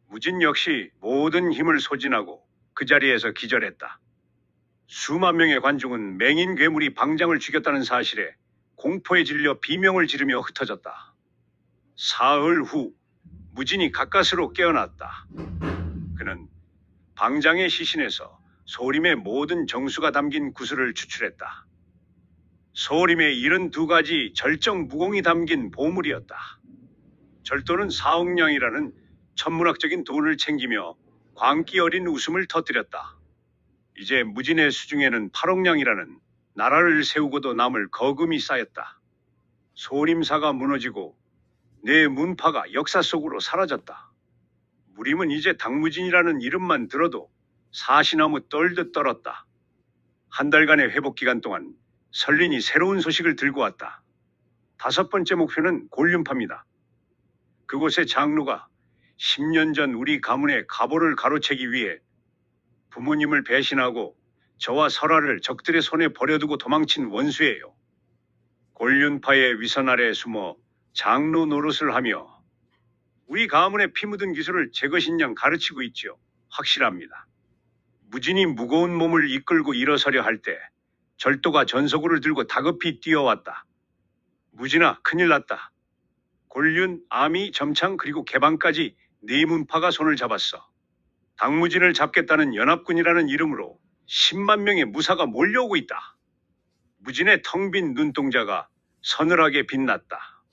무진 역시 모든 힘을 소진하고 그 자리에서 기절했다. 수만 명의 관중은 맹인 괴물이 방장을 죽였다는 사실에 공포에 질려 비명을 지르며 흩어졌다. 사흘 후 무진이 가까스로 깨어났다. 그는 방장의 시신에서 소림의 모든 정수가 담긴 구슬을 추출했다. 소림의 72가지 절정 무공이 담긴 보물이었다. 절도는 4억냥이라는 천문학적인 돈을 챙기며 광기 어린 웃음을 터뜨렸다. 이제 무진의 수중에는 8억냥이라는 나라를 세우고도 남을 거금이 쌓였다. 소림사가 무너지고 내 문파가 역사 속으로 사라졌다. 무림은 이제 당무진이라는 이름만 들어도 사시나무 떨듯 떨었다. 한 달간의 회복 기간 동안 설린이 새로운 소식을 들고 왔다. 5번째 목표는 골륜파입니다. 그곳의 장로가 10년 전 우리 가문의 가보를 가로채기 위해 부모님을 배신하고 저와 설아를 적들의 손에 버려두고 도망친 원수예요. 골륜파의 위선 아래 숨어 장로 노릇을 하며 우리 가문의 피 묻은 기술을 제 것인 양 가르치고 있지요. 확실합니다. 무진이 무거운 몸을 이끌고 일어서려 할 때 절도가 전소구를 들고 다급히 뛰어왔다. 무진아, 큰일 났다. 골륜, 아미, 점창 그리고 개방까지 네 문파가 손을 잡았어. 당무진을 잡겠다는 연합군이라는 이름으로 10만 명의 무사가 몰려오고 있다. 무진의 텅 빈 눈동자가 서늘하게 빛났다.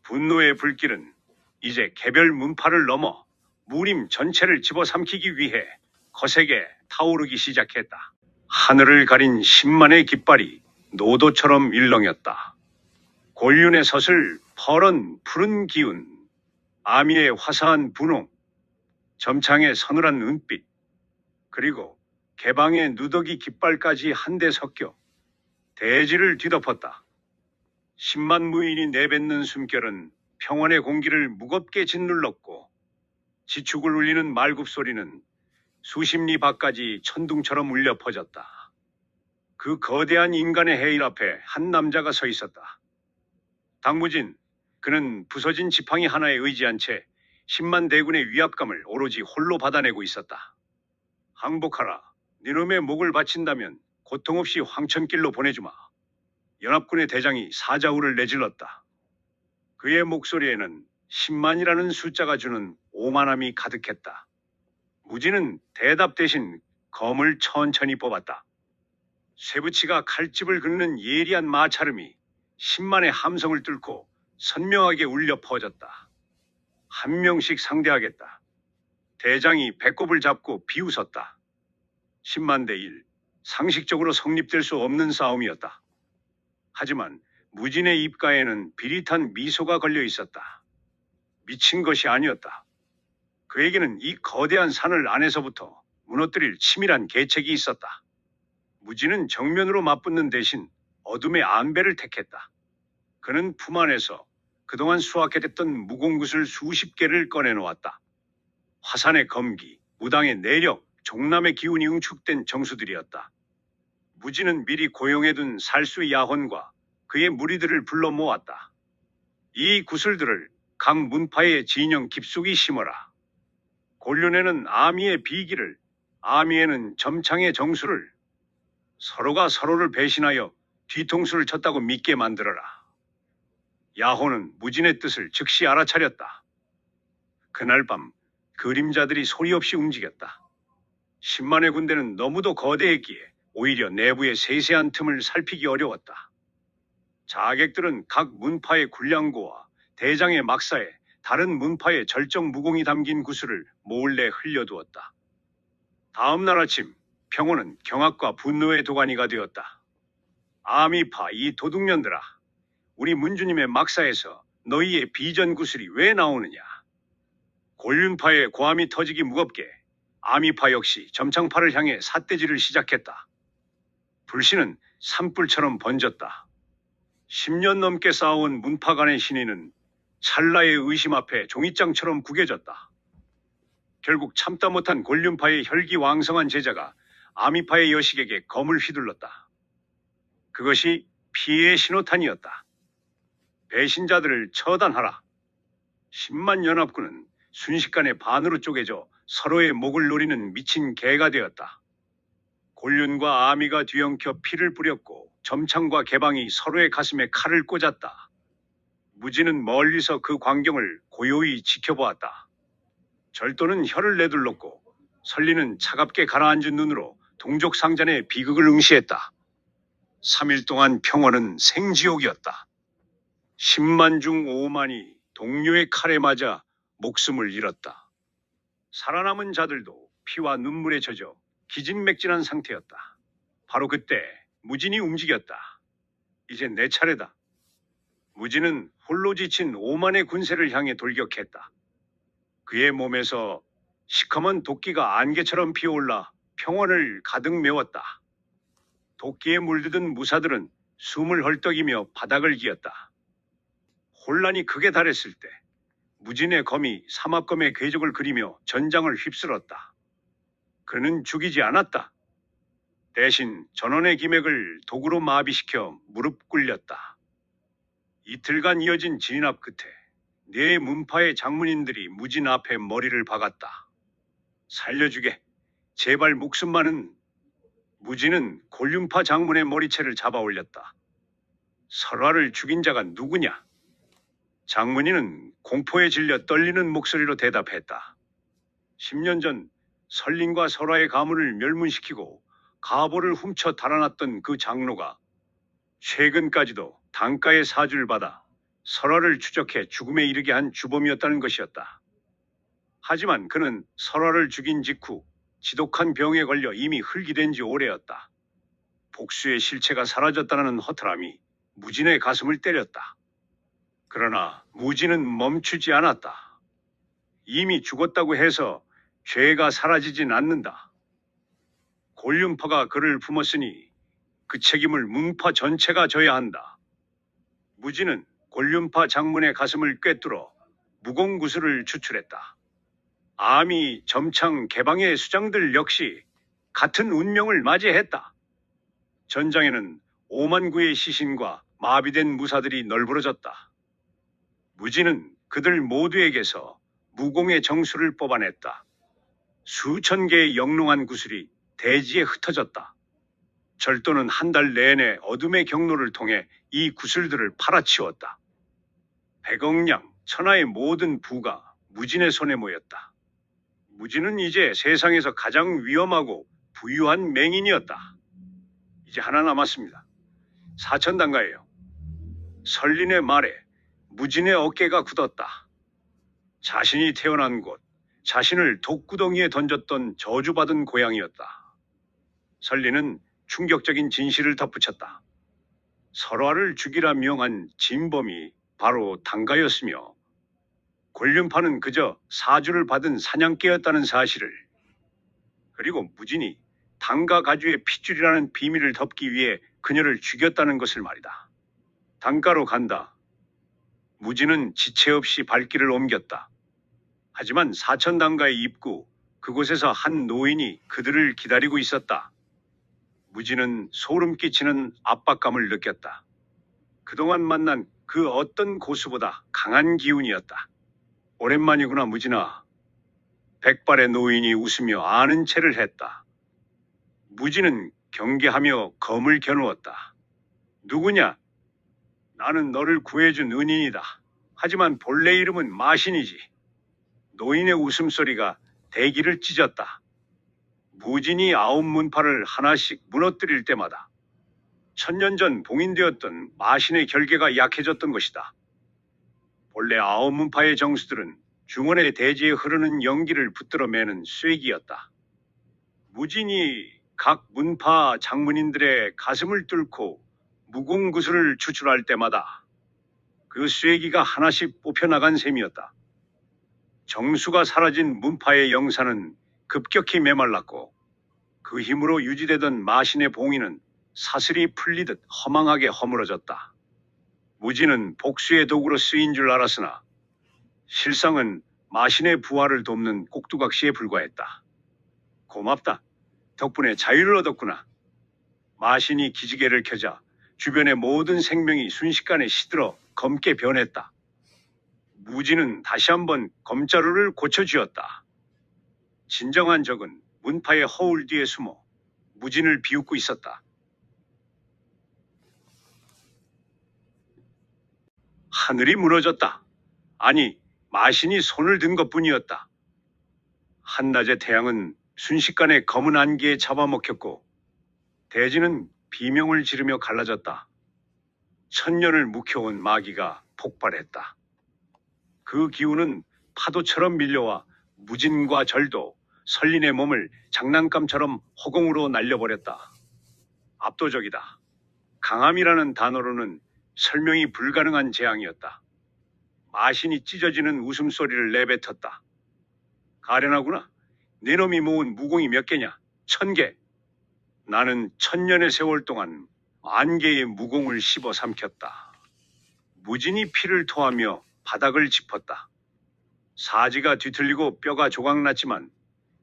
분노의 불길은 이제 개별 문파를 넘어 무림 전체를 집어삼키기 위해 거세게 타오르기 시작했다. 하늘을 가린 10만의 깃발이 노도처럼 일렁였다. 골륜의 서슬 퍼런 푸른 기운, 아미의 화사한 분홍, 점창의 서늘한 은빛, 그리고 개방의 누더기 깃발까지 한데 섞여 대지를 뒤덮었다. 10만 무인이 내뱉는 숨결은 평원의 공기를 무겁게 짓눌렀고 지축을 울리는 말굽 소리는 수십 리 밖까지 천둥처럼 울려 퍼졌다. 그 거대한 인간의 해일 앞에 한 남자가 서 있었다. 당무진, 그는 부서진 지팡이 하나에 의지한 채 10만 대군의 위압감을 오로지 홀로 받아내고 있었다. 항복하라. 네놈의 목을 바친다면 고통 없이 황천길로 보내주마. 연합군의 대장이 사자후를 내질렀다. 그의 목소리에는 10만이라는 숫자가 주는 오만함이 가득했다. 무진은 대답 대신 검을 천천히 뽑았다. 쇠붙이가 칼집을 긁는 예리한 마찰음이 10만의 함성을 뚫고 선명하게 울려 퍼졌다. 한 명씩 상대하겠다. 대장이 배꼽을 잡고 비웃었다. 10만 대 1, 상식적으로 성립될 수 없는 싸움이었다. 하지만 무진의 입가에는 비릿한 미소가 걸려 있었다. 미친 것이 아니었다. 그에게는 이 거대한 산을 안에서부터 무너뜨릴 치밀한 계책이 있었다. 무진은 정면으로 맞붙는 대신 어둠의 안배를 택했다. 그는 품 안에서 그동안 수확해댔던 무공굿을 수십 개를 꺼내놓았다. 화산의 검기, 무당의 내력, 종남의 기운이 응축된 정수들이었다. 무진은 미리 고용해둔 살수의 야혼과 그의 무리들을 불러 모았다. 이 구슬들을 각 문파의 진영 깊숙이 심어라. 골륜에는 아미의 비기를, 아미에는 점창의 정수를, 서로가 서로를 배신하여 뒤통수를 쳤다고 믿게 만들어라. 야호는 무진의 뜻을 즉시 알아차렸다. 그날 밤 그림자들이 소리 없이 움직였다. 10만의 군대는 너무도 거대했기에 오히려 내부의 세세한 틈을 살피기 어려웠다. 자객들은 각 문파의 군량고와 대장의 막사에 다른 문파의 절정 무공이 담긴 구슬을 몰래 흘려두었다. 다음 날 아침 평온은 경악과 분노의 도가니가 되었다. 아미파 이 도둑년들아, 우리 문주님의 막사에서 너희의 비전 구슬이 왜 나오느냐? 골륜파의 고함이 터지기 무겁게 아미파 역시 점창파를 향해 삿대질을 시작했다. 불씨는 산불처럼 번졌다. 10년 넘게 쌓아온 문파 간의 신의는 찰나의 의심 앞에 종이장처럼 구겨졌다. 결국 참다 못한 골륜파의 혈기왕성한 제자가 아미파의 여식에게 검을 휘둘렀다. 그것이 피해의 신호탄이었다. 배신자들을 처단하라. 10만 연합군은 순식간에 반으로 쪼개져 서로의 목을 노리는 미친 개가 되었다. 곤륜과 아미가 뒤엉켜 피를 뿌렸고 점창과 개방이 서로의 가슴에 칼을 꽂았다. 무지는 멀리서 그 광경을 고요히 지켜보았다. 절도는 혀를 내둘렀고 설리는 차갑게 가라앉은 눈으로 동족상잔의 비극을 응시했다. 3일 동안 평원은 생지옥이었다. 10만 중 5만이 동료의 칼에 맞아 목숨을 잃었다. 살아남은 자들도 피와 눈물에 젖어 기진맥진한 상태였다. 바로 그때 무진이 움직였다. 이제 내 차례다. 무진은 홀로 지친 5만의 군세를 향해 돌격했다. 그의 몸에서 시커먼 도끼가 안개처럼 피어올라 평원을 가득 메웠다. 도끼에 물드던 무사들은 숨을 헐떡이며 바닥을 기었다. 혼란이 극에 달했을 때 무진의 검이 사막검의 궤적을 그리며 전장을 휩쓸었다. 그는 죽이지 않았다. 대신 전원의 기맥을 도구로 마비시켜 무릎 꿇렸다. 이틀간 이어진 진압 끝에 네 문파의 장문인들이 무진 앞에 머리를 박았다. 살려주게. 제발 목숨만은. 무진은 곤륜파 장문의 머리채를 잡아 올렸다. 설화를 죽인 자가 누구냐? 장문인은 공포에 질려 떨리는 목소리로 대답했다. 10년 전 설린과 설화의 가문을 멸문시키고 가보를 훔쳐 달아났던 그 장로가 최근까지도 단가의 사주를 받아 설화를 추적해 죽음에 이르게 한 주범이었다는 것이었다. 하지만 그는 설화를 죽인 직후 지독한 병에 걸려 이미 흙이 된 지 오래였다. 복수의 실체가 사라졌다는 허탈함이 무진의 가슴을 때렸다. 그러나 무진은 멈추지 않았다. 이미 죽었다고 해서 죄가 사라지진 않는다. 곤륜파가 그를 품었으니 그 책임을 문파 전체가 져야 한다. 무진은 곤륜파 장문의 가슴을 꿰뚫어 무공구슬을 추출했다. 아미, 점창, 개방의 수장들 역시 같은 운명을 맞이했다. 전장에는 5만 구의 시신과 마비된 무사들이 널브러졌다. 무진은 그들 모두에게서 무공의 정수를 뽑아냈다. 수천 개의 영롱한 구슬이 대지에 흩어졌다. 절도는 한 달 내내 어둠의 경로를 통해 이 구슬들을 팔아치웠다. 100억량, 천하의 모든 부가 무진의 손에 모였다. 무진은 이제 세상에서 가장 위험하고 부유한 맹인이었다. 이제 하나 남았습니다. 사천단가예요. 설린의 말에 무진의 어깨가 굳었다. 자신이 태어난 곳, 자신을 독구덩이에 던졌던 저주받은 고향이었다. 설린은 충격적인 진실을 덧붙였다. 설화를 죽이라 명한 진범이 바로 단가였으며 곤륜파는 그저 사주를 받은 사냥개였다는 사실을, 그리고 무진이 단가 가주의 핏줄이라는 비밀을 덮기 위해 그녀를 죽였다는 것을 말이다. 단가로 간다. 무진은 지체 없이 발길을 옮겼다. 하지만 사천단가의 입구, 그곳에서 한 노인이 그들을 기다리고 있었다. 무진은 소름 끼치는 압박감을 느꼈다. 그동안 만난 그 어떤 고수보다 강한 기운이었다. 오랜만이구나, 무진아. 백발의 노인이 웃으며 아는 체를 했다. 무진은 경계하며 검을 겨누었다. 누구냐? 나는 너를 구해준 은인이다. 하지만 본래 이름은 마신이지. 노인의 웃음소리가 대기를 찢었다. 무진이 9문파를 하나씩 무너뜨릴 때마다 1000년 전 봉인되었던 마신의 결계가 약해졌던 것이다. 본래 9문파의 정수들은 중원의 대지에 흐르는 연기를 붙들어 매는 쇠기였다. 무진이 각 문파 장문인들의 가슴을 뚫고 무공구슬을 추출할 때마다 그 쇠기가 하나씩 뽑혀나간 셈이었다. 정수가 사라진 문파의 영사는 급격히 메말랐고 그 힘으로 유지되던 마신의 봉인은 사슬이 풀리듯 허망하게 허물어졌다. 무진은 복수의 도구로 쓰인 줄 알았으나 실상은 마신의 부활을 돕는 꼭두각시에 불과했다. 고맙다. 덕분에 자유를 얻었구나. 마신이 기지개를 켜자 주변의 모든 생명이 순식간에 시들어 검게 변했다. 무진은 다시 한번 검자루를 고쳐쥐었다. 진정한 적은 문파의 허울 뒤에 숨어 무진을 비웃고 있었다. 하늘이 무너졌다. 아니, 마신이 손을 든 것뿐이었다. 한낮의 태양은 순식간에 검은 안개에 잡아먹혔고 대지는 비명을 지르며 갈라졌다. 천년을 묵혀온 마귀가 폭발했다. 그 기운은 파도처럼 밀려와 무진과 절도, 설린의 몸을 장난감처럼 허공으로 날려버렸다. 압도적이다. 강함이라는 단어로는 설명이 불가능한 재앙이었다. 마신이 찢어지는 웃음소리를 내뱉었다. 가련하구나. 네 놈이 모은 무공이 몇 개냐? 1000개. 나는 1000년의 세월 동안 10,000개의 무공을 씹어 삼켰다. 무진이 피를 토하며 바닥을 짚었다. 사지가 뒤틀리고 뼈가 조각났지만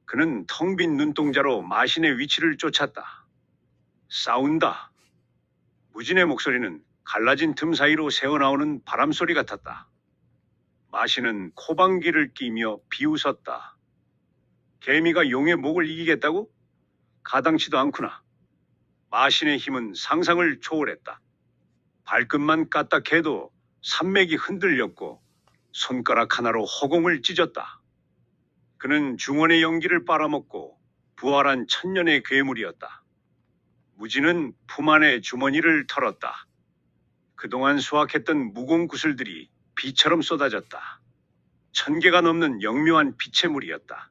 그는 텅 빈 눈동자로 마신의 위치를 쫓았다. 싸운다. 무진의 목소리는 갈라진 틈 사이로 새어나오는 바람소리 같았다. 마신은 코방귀를 끼며 비웃었다. 개미가 용의 목을 이기겠다고? 가당치도 않구나. 마신의 힘은 상상을 초월했다. 발끝만 까딱해도 산맥이 흔들렸고 손가락 하나로 허공을 찢었다. 그는 중원의 연기를 빨아먹고 부활한 천년의 괴물이었다. 무진은 품 안에 주머니를 털었다. 그동안 수확했던 무공 구슬들이 비처럼 쏟아졌다. 1000개가 넘는 영묘한 빛의 물이었다.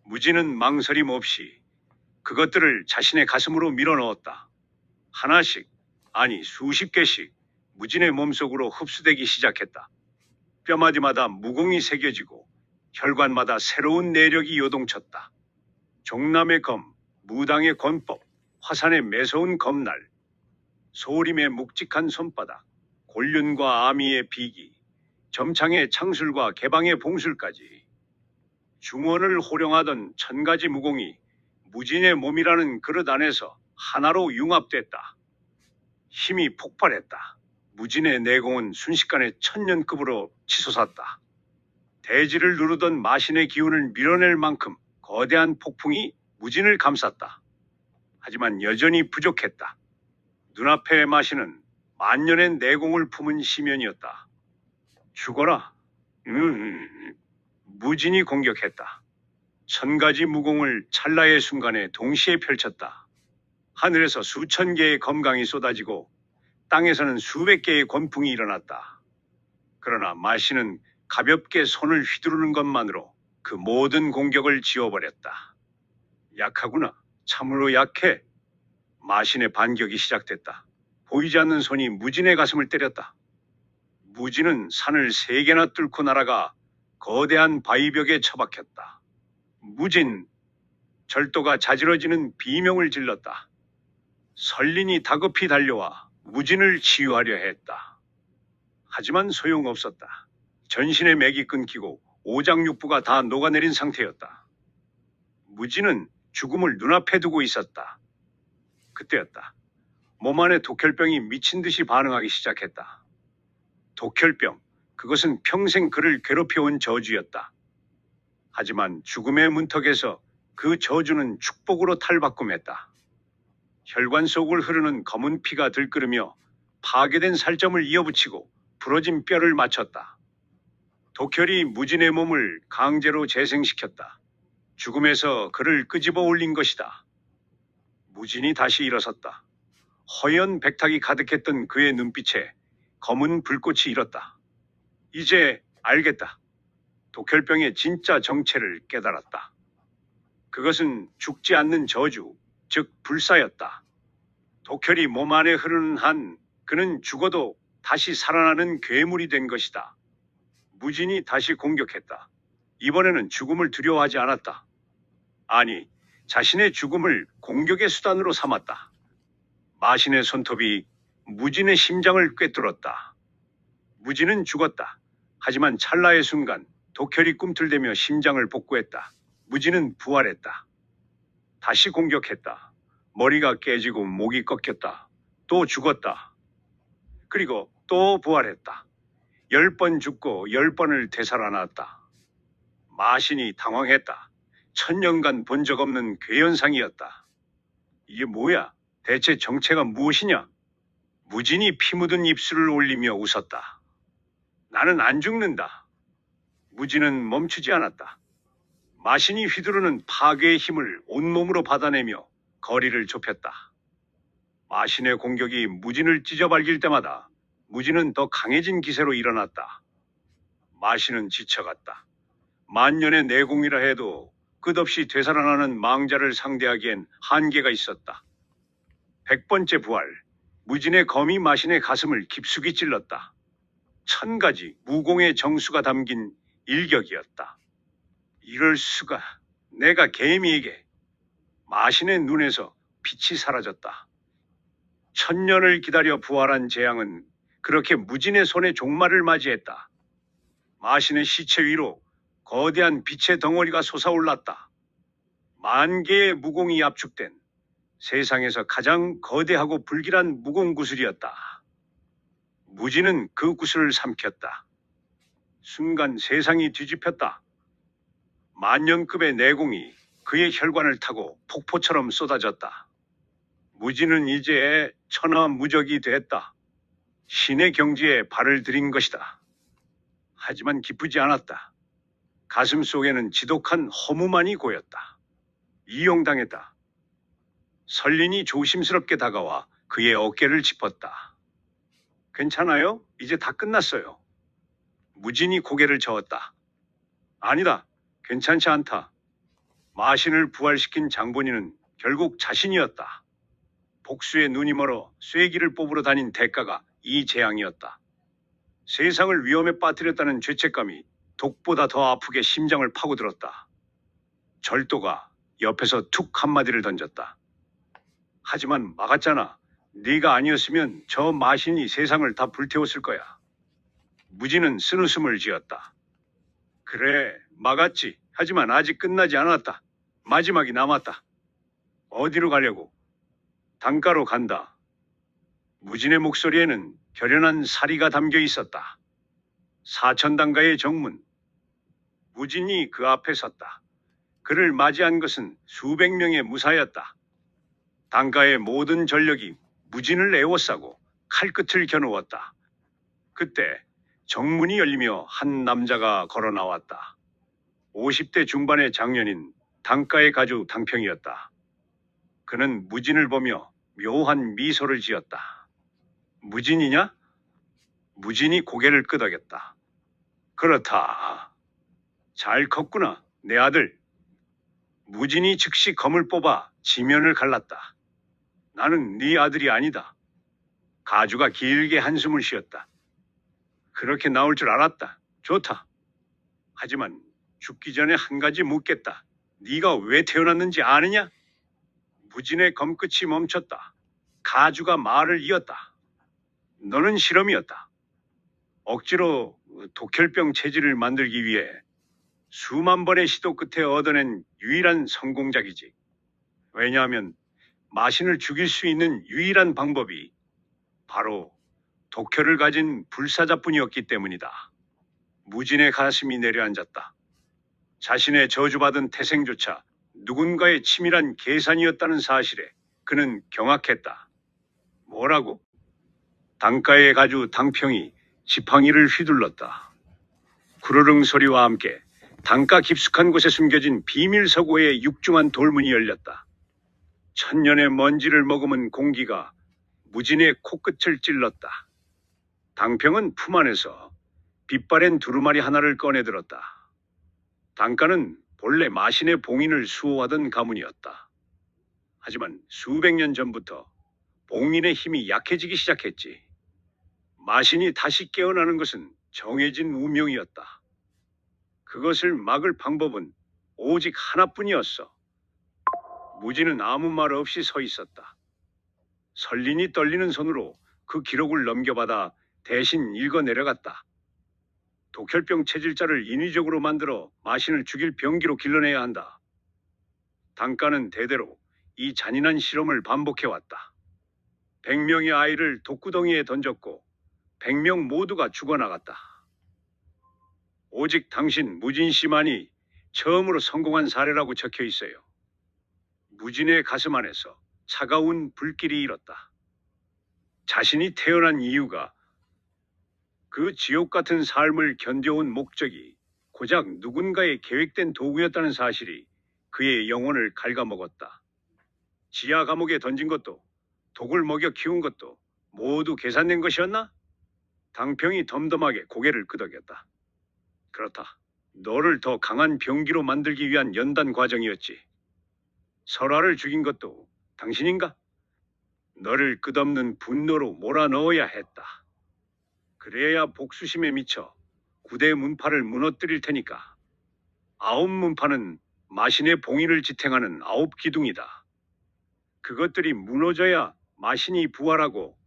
무진은 망설임 없이 그것들을 자신의 가슴으로 밀어넣었다. 하나씩, 아니 수십 개씩 무진의 몸속으로 흡수되기 시작했다. 뼈마디마다 무공이 새겨지고 혈관마다 새로운 내력이 요동쳤다. 종남의 검, 무당의 권법, 화산의 매서운 검날, 소림의 묵직한 손바닥, 곤륜과 아미의 비기, 점창의 창술과 개방의 봉술까지 중원을 호령하던 1000가지 무공이 무진의 몸이라는 그릇 안에서 하나로 융합됐다. 힘이 폭발했다. 무진의 내공은 순식간에 천년급으로 치솟았다. 대지를 누르던 마신의 기운을 밀어낼 만큼 거대한 폭풍이 무진을 감쌌다. 하지만 여전히 부족했다. 눈앞의 마신은 만년의 내공을 품은 시면이었다. 죽어라. 무진이 공격했다. 1000가지 무공을 찰나의 순간에 동시에 펼쳤다. 하늘에서 수천 개의 검강이 쏟아지고 땅에서는 수백 개의 권풍이 일어났다. 그러나 마신은 가볍게 손을 휘두르는 것만으로 그 모든 공격을 지워버렸다. 약하구나. 참으로 약해. 마신의 반격이 시작됐다. 보이지 않는 손이 무진의 가슴을 때렸다. 무진은 산을 3개나 뚫고 날아가 거대한 바위벽에 처박혔다. 무진! 절도가 자지러지는 비명을 질렀다. 설린이 다급히 달려와 무진을 치유하려 했다. 하지만 소용없었다. 전신의 맥이 끊기고 오장육부가 다 녹아내린 상태였다. 무진은 죽음을 눈앞에 두고 있었다. 그때였다. 몸 안에 독혈병이 미친 듯이 반응하기 시작했다. 독혈병, 그것은 평생 그를 괴롭혀온 저주였다. 하지만 죽음의 문턱에서 그 저주는 축복으로 탈바꿈했다. 혈관 속을 흐르는 검은 피가 들끓으며 파괴된 살점을 이어붙이고 부러진 뼈를 맞췄다. 독혈이 무진의 몸을 강제로 재생시켰다. 죽음에서 그를 끄집어 올린 것이다. 무진이 다시 일어섰다. 허연 백탁이 가득했던 그의 눈빛에 검은 불꽃이 일었다. 이제 알겠다. 독혈병의 진짜 정체를 깨달았다. 그것은 죽지 않는 저주, 즉 불사였다. 독혈이 몸 안에 흐르는 한 그는 죽어도 다시 살아나는 괴물이 된 것이다. 무진이 다시 공격했다. 이번에는 죽음을 두려워하지 않았다. 아니, 자신의 죽음을 공격의 수단으로 삼았다. 마신의 손톱이 무진의 심장을 꿰뚫었다. 무진은 죽었다. 하지만 찰나의 순간 독혈이 꿈틀대며 심장을 복구했다. 무진은 부활했다. 다시 공격했다. 머리가 깨지고 목이 꺾였다. 또 죽었다. 그리고 또 부활했다. 10번 죽고 10번을 되살아났다. 마신이 당황했다. 1000년간 본 적 없는 괴현상이었다. 이게 뭐야? 대체 정체가 무엇이냐? 무진이 피 묻은 입술을 올리며 웃었다. 나는 안 죽는다. 무진은 멈추지 않았다. 마신이 휘두르는 파괴의 힘을 온몸으로 받아내며 거리를 좁혔다. 마신의 공격이 무진을 찢어발길 때마다 무진은 더 강해진 기세로 일어났다. 마신은 지쳐갔다. 만년의 내공이라 해도 끝없이 되살아나는 망자를 상대하기엔 한계가 있었다. 100번째 부활, 무진의 검이 마신의 가슴을 깊숙이 찔렀다. 1000가지 무공의 정수가 담긴 일격이었다. 이럴 수가, 내가 개미에게. 마신의 눈에서 빛이 사라졌다. 1000년을 기다려 부활한 재앙은 그렇게 무진의 손에 종말을 맞이했다. 마신의 시체 위로 거대한 빛의 덩어리가 솟아올랐다. 10,000개의 무공이 압축된 세상에서 가장 거대하고 불길한 무공 구슬이었다. 무진은 그 구슬을 삼켰다. 순간 세상이 뒤집혔다. 만년급의 내공이 그의 혈관을 타고 폭포처럼 쏟아졌다. 무진은 이제 천하무적이 됐다. 신의 경지에 발을 들인 것이다. 하지만 기쁘지 않았다. 가슴 속에는 지독한 허무만이 고였다. 이용당했다. 설린이 조심스럽게 다가와 그의 어깨를 짚었다. 괜찮아요? 이제 다 끝났어요. 무진이 고개를 저었다. 아니다. 괜찮지 않다. 마신을 부활시킨 장본인은 결국 자신이었다. 복수의 눈이 멀어 쐐기를 뽑으러 다닌 대가가 이 재앙이었다. 세상을 위험에 빠뜨렸다는 죄책감이 독보다 더 아프게 심장을 파고들었다. 절도가 옆에서 툭 한마디를 던졌다. 하지만 막았잖아. 네가 아니었으면 저 마신이 세상을 다 불태웠을 거야. 무진은 쓴웃음을 지었다. 그래, 막았지. 하지만 아직 끝나지 않았다. 마지막이 남았다. 어디로 가려고? 단가로 간다. 무진의 목소리에는 결연한 사리가 담겨 있었다. 사천단가의 정문. 무진이 그 앞에 섰다. 그를 맞이한 것은 수백 명의 무사였다. 단가의 모든 전력이 무진을 에워싸고 칼끝을 겨누었다. 그때 정문이 열리며 한 남자가 걸어 나왔다. 50대 중반의 장년인 단가의 가주 당평이었다. 그는 무진을 보며 묘한 미소를 지었다. 무진이냐? 무진이 고개를 끄덕였다. 그렇다. 잘 컸구나, 내 아들. 무진이 즉시 검을 뽑아 지면을 갈랐다. 나는 네 아들이 아니다. 가주가 길게 한숨을 쉬었다. 그렇게 나올 줄 알았다. 좋다. 하지만 죽기 전에 한 가지 묻겠다. 네가 왜 태어났는지 아느냐? 무진의 검끝이 멈췄다. 가주가 말을 이었다. 너는 실험이었다. 억지로 독혈병 체질을 만들기 위해 수만 번의 시도 끝에 얻어낸 유일한 성공작이지. 왜냐하면 마신을 죽일 수 있는 유일한 방법이 바로 독혈을 가진 불사자뿐이었기 때문이다. 무진의 가슴이 내려앉았다. 자신의 저주받은 태생조차 누군가의 치밀한 계산이었다는 사실에 그는 경악했다. 뭐라고? 단가의 가주 당평이 지팡이를 휘둘렀다. 구르릉 소리와 함께 단가 깊숙한 곳에 숨겨진 비밀 서고의 육중한 돌문이 열렸다. 천년의 먼지를 머금은 공기가 무진의 코끝을 찔렀다. 당평은 품 안에서 빛바랜 두루마리 하나를 꺼내들었다. 단가는 본래 마신의 봉인을 수호하던 가문이었다. 하지만 수백 년 전부터 봉인의 힘이 약해지기 시작했지. 마신이 다시 깨어나는 것은 정해진 운명이었다. 그것을 막을 방법은 오직 하나뿐이었어. 무진은 아무 말 없이 서 있었다. 설린이 떨리는 손으로 그 기록을 넘겨받아 대신 읽어 내려갔다. 독혈병 체질자를 인위적으로 만들어 마신을 죽일 병기로 길러내야 한다. 단가는 대대로 이 잔인한 실험을 반복해왔다. 100명의 아이를 독구덩이에 던졌고 100명 모두가 죽어나갔다. 오직 당신 무진 씨만이 처음으로 성공한 사례라고 적혀 있어요. 무진의 가슴 안에서 차가운 불길이 일었다. 자신이 태어난 이유가, 그 지옥 같은 삶을 견뎌온 목적이 고작 누군가의 계획된 도구였다는 사실이 그의 영혼을 갉아먹었다. 지하 감옥에 던진 것도, 독을 먹여 키운 것도 모두 계산된 것이었나? 당평이 덤덤하게 고개를 끄덕였다. 그렇다. 너를 더 강한 병기로 만들기 위한 연단 과정이었지. 설화를 죽인 것도 당신인가? 너를 끝없는 분노로 몰아넣어야 했다. 그래야 복수심에 미쳐 구대 문파를 무너뜨릴 테니까. 9문파는 마신의 봉인을 지탱하는 9기둥이다. 그것들이 무너져야 마신이 부활하고,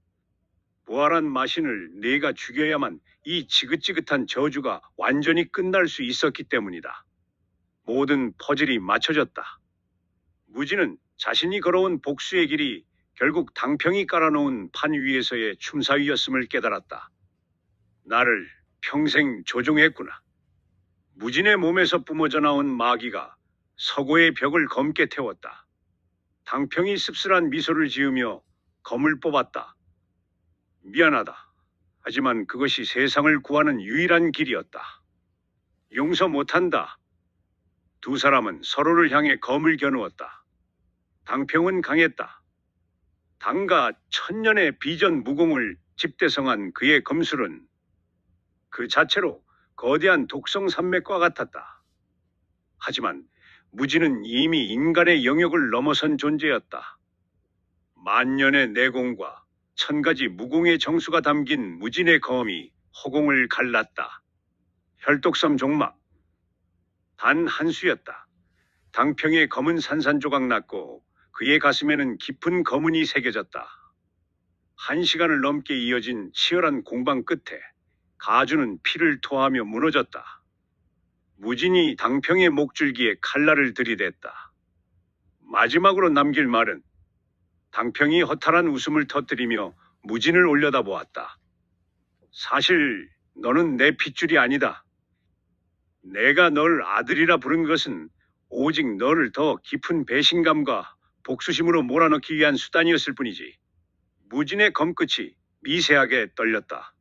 부활한 마신을 네가 죽여야만 이 지긋지긋한 저주가 완전히 끝날 수 있었기 때문이다. 모든 퍼즐이 맞춰졌다. 무지는 자신이 걸어온 복수의 길이 결국 당평이 깔아놓은 판 위에서의 춤사위였음을 깨달았다. 나를 평생 조종했구나. 무진의 몸에서 뿜어져 나온 마귀가 서고의 벽을 검게 태웠다. 당평이 씁쓸한 미소를 지으며 검을 뽑았다. 미안하다. 하지만 그것이 세상을 구하는 유일한 길이었다. 용서 못한다. 두 사람은 서로를 향해 검을 겨누었다. 당평은 강했다. 당가 천년의 비전 무공을 집대성한 그의 검술은 그 자체로 거대한 독성 산맥과 같았다. 하지만 무지는 이미 인간의 영역을 넘어선 존재였다. 만년의 내공과 천가지 무공의 정수가 담긴 무진의 검이 허공을 갈랐다. 혈독섬 종막. 단 한 수였다. 당평의 검은 산산조각 났고 그의 가슴에는 깊은 검은이 새겨졌다. 1시간을 넘게 이어진 치열한 공방 끝에 가주는 피를 토하며 무너졌다. 무진이 당평의 목줄기에 칼날을 들이댔다. 마지막으로 남길 말은, 당평이 허탈한 웃음을 터뜨리며 무진을 올려다보았다. 사실 너는 내 핏줄이 아니다. 내가 널 아들이라 부른 것은 오직 너를 더 깊은 배신감과 복수심으로 몰아넣기 위한 수단이었을 뿐이지. 무진의 검끝이 미세하게 떨렸다.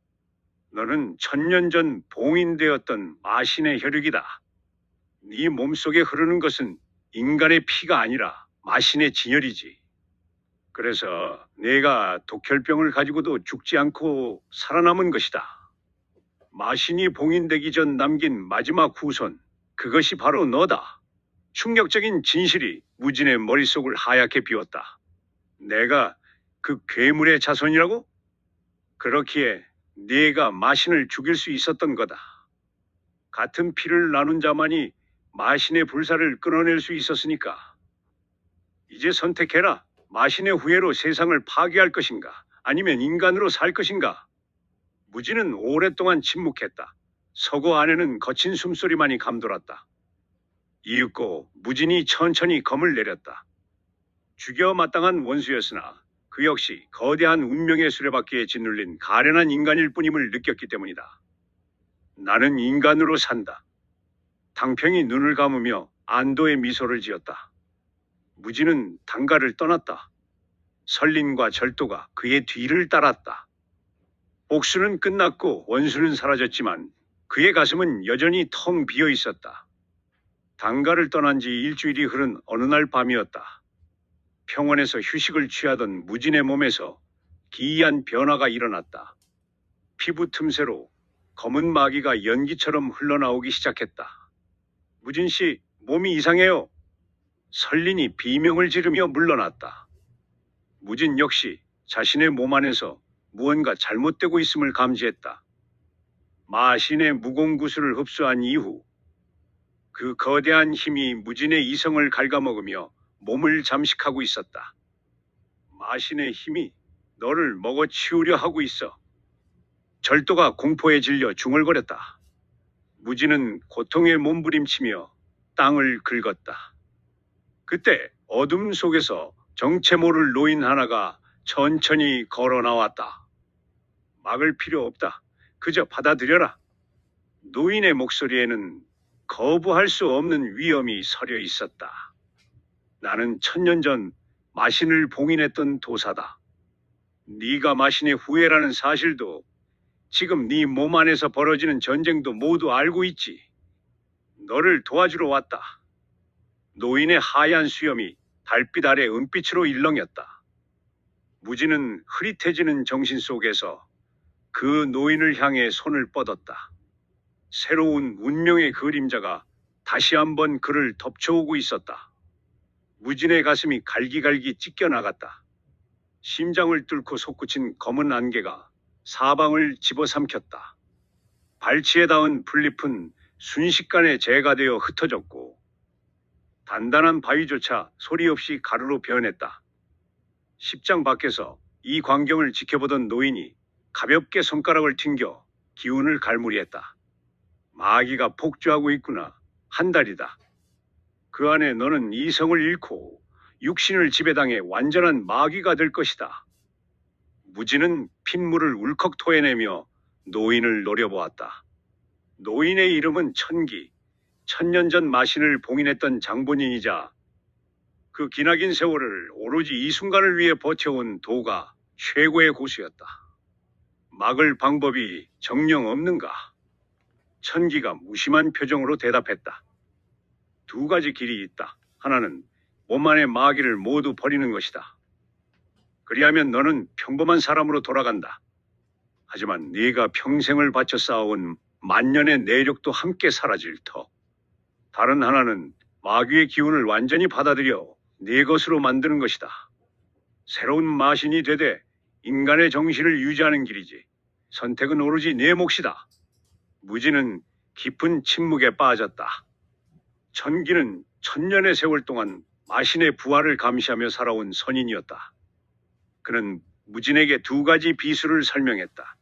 너는 1000년 전 봉인되었던 마신의 혈육이다. 네 몸속에 흐르는 것은 인간의 피가 아니라 마신의 진혈이지. 그래서 네가 독혈병을 가지고도 죽지 않고 살아남은 것이다. 마신이 봉인되기 전 남긴 마지막 후손, 그것이 바로 너다. 충격적인 진실이 무진의 머릿속을 하얗게 비웠다. 내가 그 괴물의 자손이라고? 그렇기에 네가 마신을 죽일 수 있었던 거다. 같은 피를 나눈 자만이 마신의 불사를 끊어낼 수 있었으니까. 이제 선택해라. 마신의 후예로 세상을 파괴할 것인가? 아니면 인간으로 살 것인가? 무진은 오랫동안 침묵했다. 서고 안에는 거친 숨소리만이 감돌았다. 이윽고 무진이 천천히 검을 내렸다. 죽여 마땅한 원수였으나 그 역시 거대한 운명의 수레바퀴에 짓눌린 가련한 인간일 뿐임을 느꼈기 때문이다. 나는 인간으로 산다. 당평이 눈을 감으며 안도의 미소를 지었다. 무진은 당가를 떠났다. 설린과 절도가 그의 뒤를 따랐다. 복수는 끝났고 원수는 사라졌지만 그의 가슴은 여전히 텅 비어 있었다. 당가를 떠난 지 일주일이 흐른 어느 날 밤이었다. 평원에서 휴식을 취하던 무진의 몸에서 기이한 변화가 일어났다. 피부 틈새로 검은 마귀가 연기처럼 흘러나오기 시작했다. 무진 씨, 몸이 이상해요. 설린이 비명을 지르며 물러났다. 무진 역시 자신의 몸 안에서 무언가 잘못되고 있음을 감지했다. 마신의 무공구슬을 흡수한 이후 그 거대한 힘이 무진의 이성을 갉아먹으며 몸을 잠식하고 있었다. 마신의 힘이 너를 먹어치우려 하고 있어. 절도가 공포에 질려 중얼거렸다. 무진은 고통에 몸부림치며 땅을 긁었다. 그때 어둠 속에서 정체 모를 노인 하나가 천천히 걸어 나왔다. 막을 필요 없다. 그저 받아들여라. 노인의 목소리에는 거부할 수 없는 위엄이 서려 있었다. 나는 1000년 전 마신을 봉인했던 도사다. 네가 마신의 후예라는 사실도 지금 네 몸 안에서 벌어지는 전쟁도 모두 알고 있지. 너를 도와주러 왔다. 노인의 하얀 수염이 달빛 아래 은빛으로 일렁였다. 무지는 흐릿해지는 정신 속에서 그 노인을 향해 손을 뻗었다. 새로운 운명의 그림자가 다시 한번 그를 덮쳐오고 있었다. 무진의 가슴이 갈기갈기 찢겨나갔다. 심장을 뚫고 솟구친 검은 안개가 사방을 집어삼켰다. 발치에 닿은 풀잎은 순식간에 재가 되어 흩어졌고 단단한 바위조차 소리 없이 가루로 변했다. 십장 밖에서 이 광경을 지켜보던 노인이 가볍게 손가락을 튕겨 기운을 갈무리했다. 마귀가 폭주하고 있구나. 한 달이다. 그 안에 너는 이성을 잃고 육신을 지배당해 완전한 마귀가 될 것이다. 무지는 핏물을 울컥 토해내며 노인을 노려보았다. 노인의 이름은 천기, 천년 전 마신을 봉인했던 장본인이자 그 기나긴 세월을 오로지 이 순간을 위해 버텨온 도가 최고의 고수였다. 막을 방법이 정녕 없는가? 천기가 무심한 표정으로 대답했다. 두 가지 길이 있다. 하나는 몸 안의 마귀를 모두 버리는 것이다. 그리하면 너는 평범한 사람으로 돌아간다. 하지만 네가 평생을 바쳐 쌓아온 만년의 내력도 함께 사라질 터. 다른 하나는 마귀의 기운을 완전히 받아들여 네 것으로 만드는 것이다. 새로운 마신이 되되 인간의 정신을 유지하는 길이지. 선택은 오로지 네 몫이다. 무지는 깊은 침묵에 빠졌다. 천기는 천년의 세월 동안 마신의 부활을 감시하며 살아온 선인이었다. 그는 무진에게 두 가지 비수를 설명했다.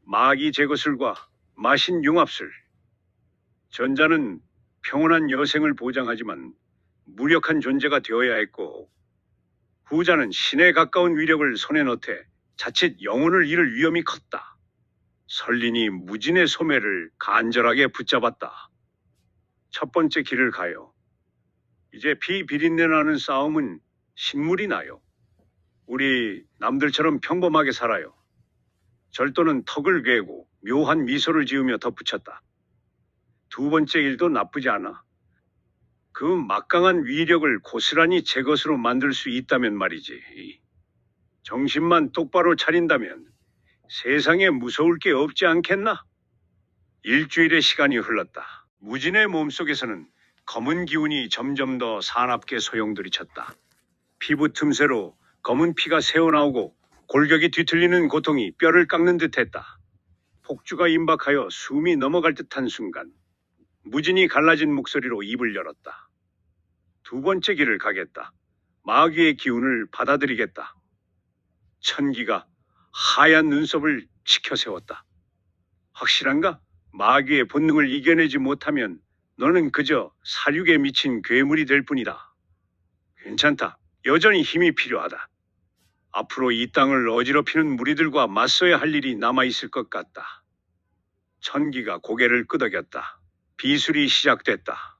마귀 제거술과 마신 융합술. 전자는 평온한 여생을 보장하지만 무력한 존재가 되어야 했고, 후자는 신에 가까운 위력을 손에 넣되 자칫 영혼을 잃을 위험이 컸다. 설린이 무진의 소매를 간절하게 붙잡았다. 첫 번째 길을 가요. 이제 피 비린내 나는 싸움은 신물이 나요. 우리 남들처럼 평범하게 살아요. 절도는 턱을 괴고 묘한 미소를 지으며 덧붙였다. 두 번째 일도 나쁘지 않아. 그 막강한 위력을 고스란히 제 것으로 만들 수 있다면 말이지. 정신만 똑바로 차린다면 세상에 무서울 게 없지 않겠나? 일주일의 시간이 흘렀다. 무진의 몸속에서는 검은 기운이 점점 더 사납게 소용돌이쳤다. 피부 틈새로 검은 피가 새어나오고 골격이 뒤틀리는 고통이 뼈를 깎는 듯했다. 폭주가 임박하여 숨이 넘어갈 듯한 순간 무진이 갈라진 목소리로 입을 열었다. 두 번째 길을 가겠다. 마귀의 기운을 받아들이겠다. 천기가 하얀 눈썹을 치켜 세웠다. 확실한가? 마귀의 본능을 이겨내지 못하면 너는 그저 사륙에 미친 괴물이 될 뿐이다. 괜찮다. 여전히 힘이 필요하다. 앞으로 이 땅을 어지럽히는 무리들과 맞서야 할 일이 남아있을 것 같다. 천기가 고개를 끄덕였다. 비술이 시작됐다.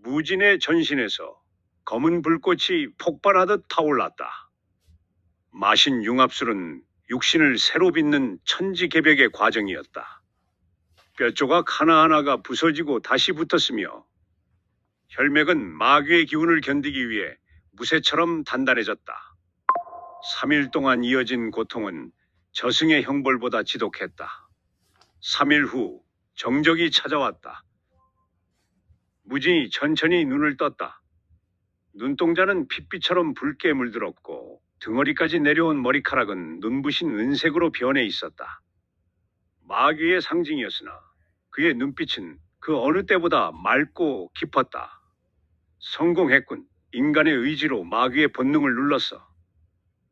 무진의 전신에서 검은 불꽃이 폭발하듯 타올랐다. 마신 융합술은 육신을 새로 빚는 천지개벽의 과정이었다. 뼈조각 하나하나가 부서지고 다시 붙었으며 혈맥은 마귀의 기운을 견디기 위해 무쇠처럼 단단해졌다. 3일 동안 이어진 고통은 저승의 형벌보다 지독했다. 3일 후 정적이 찾아왔다. 무진이 천천히 눈을 떴다. 눈동자는 핏빛처럼 붉게 물들었고 등허리까지 내려온 머리카락은 눈부신 은색으로 변해 있었다. 마귀의 상징이었으나 그의 눈빛은 그 어느 때보다 맑고 깊었다. 성공했군. 인간의 의지로 마귀의 본능을 눌렀어.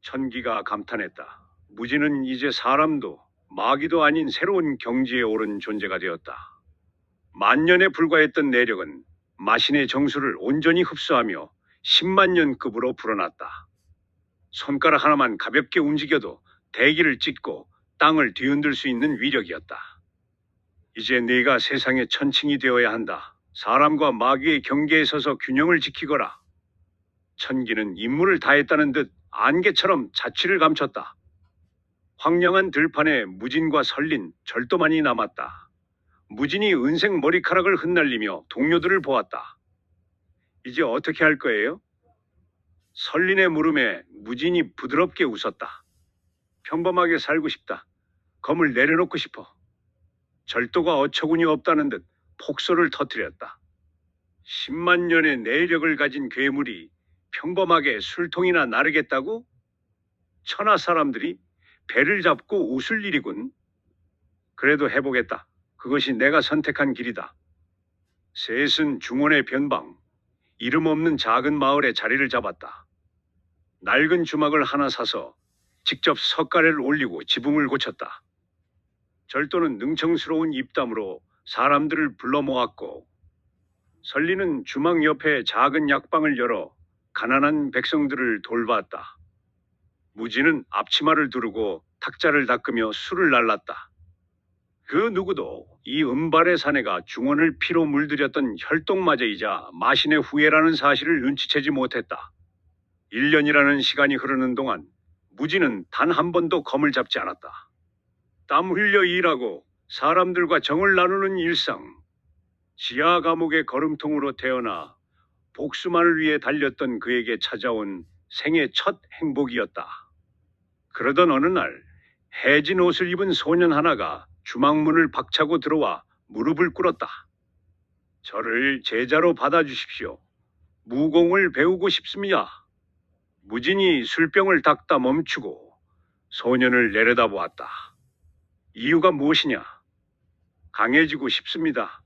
천기가 감탄했다. 무지는 이제 사람도 마귀도 아닌 새로운 경지에 오른 존재가 되었다. 만년에 불과했던 내력은 마신의 정수를 온전히 흡수하며 10만 년급으로 불어났다. 손가락 하나만 가볍게 움직여도 대기를 찢고 땅을 뒤흔들 수 있는 위력이었다. 이제 네가 세상의 천칭이 되어야 한다. 사람과 마귀의 경계에 서서 균형을 지키거라. 천기는 임무를 다했다는 듯 안개처럼 자취를 감췄다. 황량한 들판에 무진과 설린, 절도만이 남았다. 무진이 은색 머리카락을 흩날리며 동료들을 보았다. 이제 어떻게 할 거예요? 설린의 물음에 무진이 부드럽게 웃었다. 평범하게 살고 싶다. 검을 내려놓고 싶어. 절도가 어처구니 없다는 듯 폭소를 터뜨렸다. 10만 년의 내력을 가진 괴물이 평범하게 술통이나 나르겠다고? 천하 사람들이 배를 잡고 웃을 일이군. 그래도 해보겠다. 그것이 내가 선택한 길이다. 셋은 중원의 변방, 이름 없는 작은 마을에 자리를 잡았다. 낡은 주막을 하나 사서 직접 석가래를 올리고 지붕을 고쳤다. 절도는 능청스러운 입담으로 사람들을 불러 모았고, 설리는 주막 옆에 작은 약방을 열어 가난한 백성들을 돌봤다. 무지는 앞치마를 두르고 탁자를 닦으며 술을 날랐다. 그 누구도 이 은발의 사내가 중원을 피로 물들였던 혈통마저이자 마신의 후예라는 사실을 눈치채지 못했다. 1년이라는 시간이 흐르는 동안 무지는 단 한 번도 검을 잡지 않았다. 땀 흘려 일하고 사람들과 정을 나누는 일상, 지하 감옥의 거름통으로 태어나 복수만을 위해 달렸던 그에게 찾아온 생애 첫 행복이었다. 그러던 어느 날 해진 옷을 입은 소년 하나가 주막문을 박차고 들어와 무릎을 꿇었다. 저를 제자로 받아주십시오. 무공을 배우고 싶습니다. 무진이 술병을 닦다 멈추고 소년을 내려다보았다. 이유가 무엇이냐? 강해지고 싶습니다.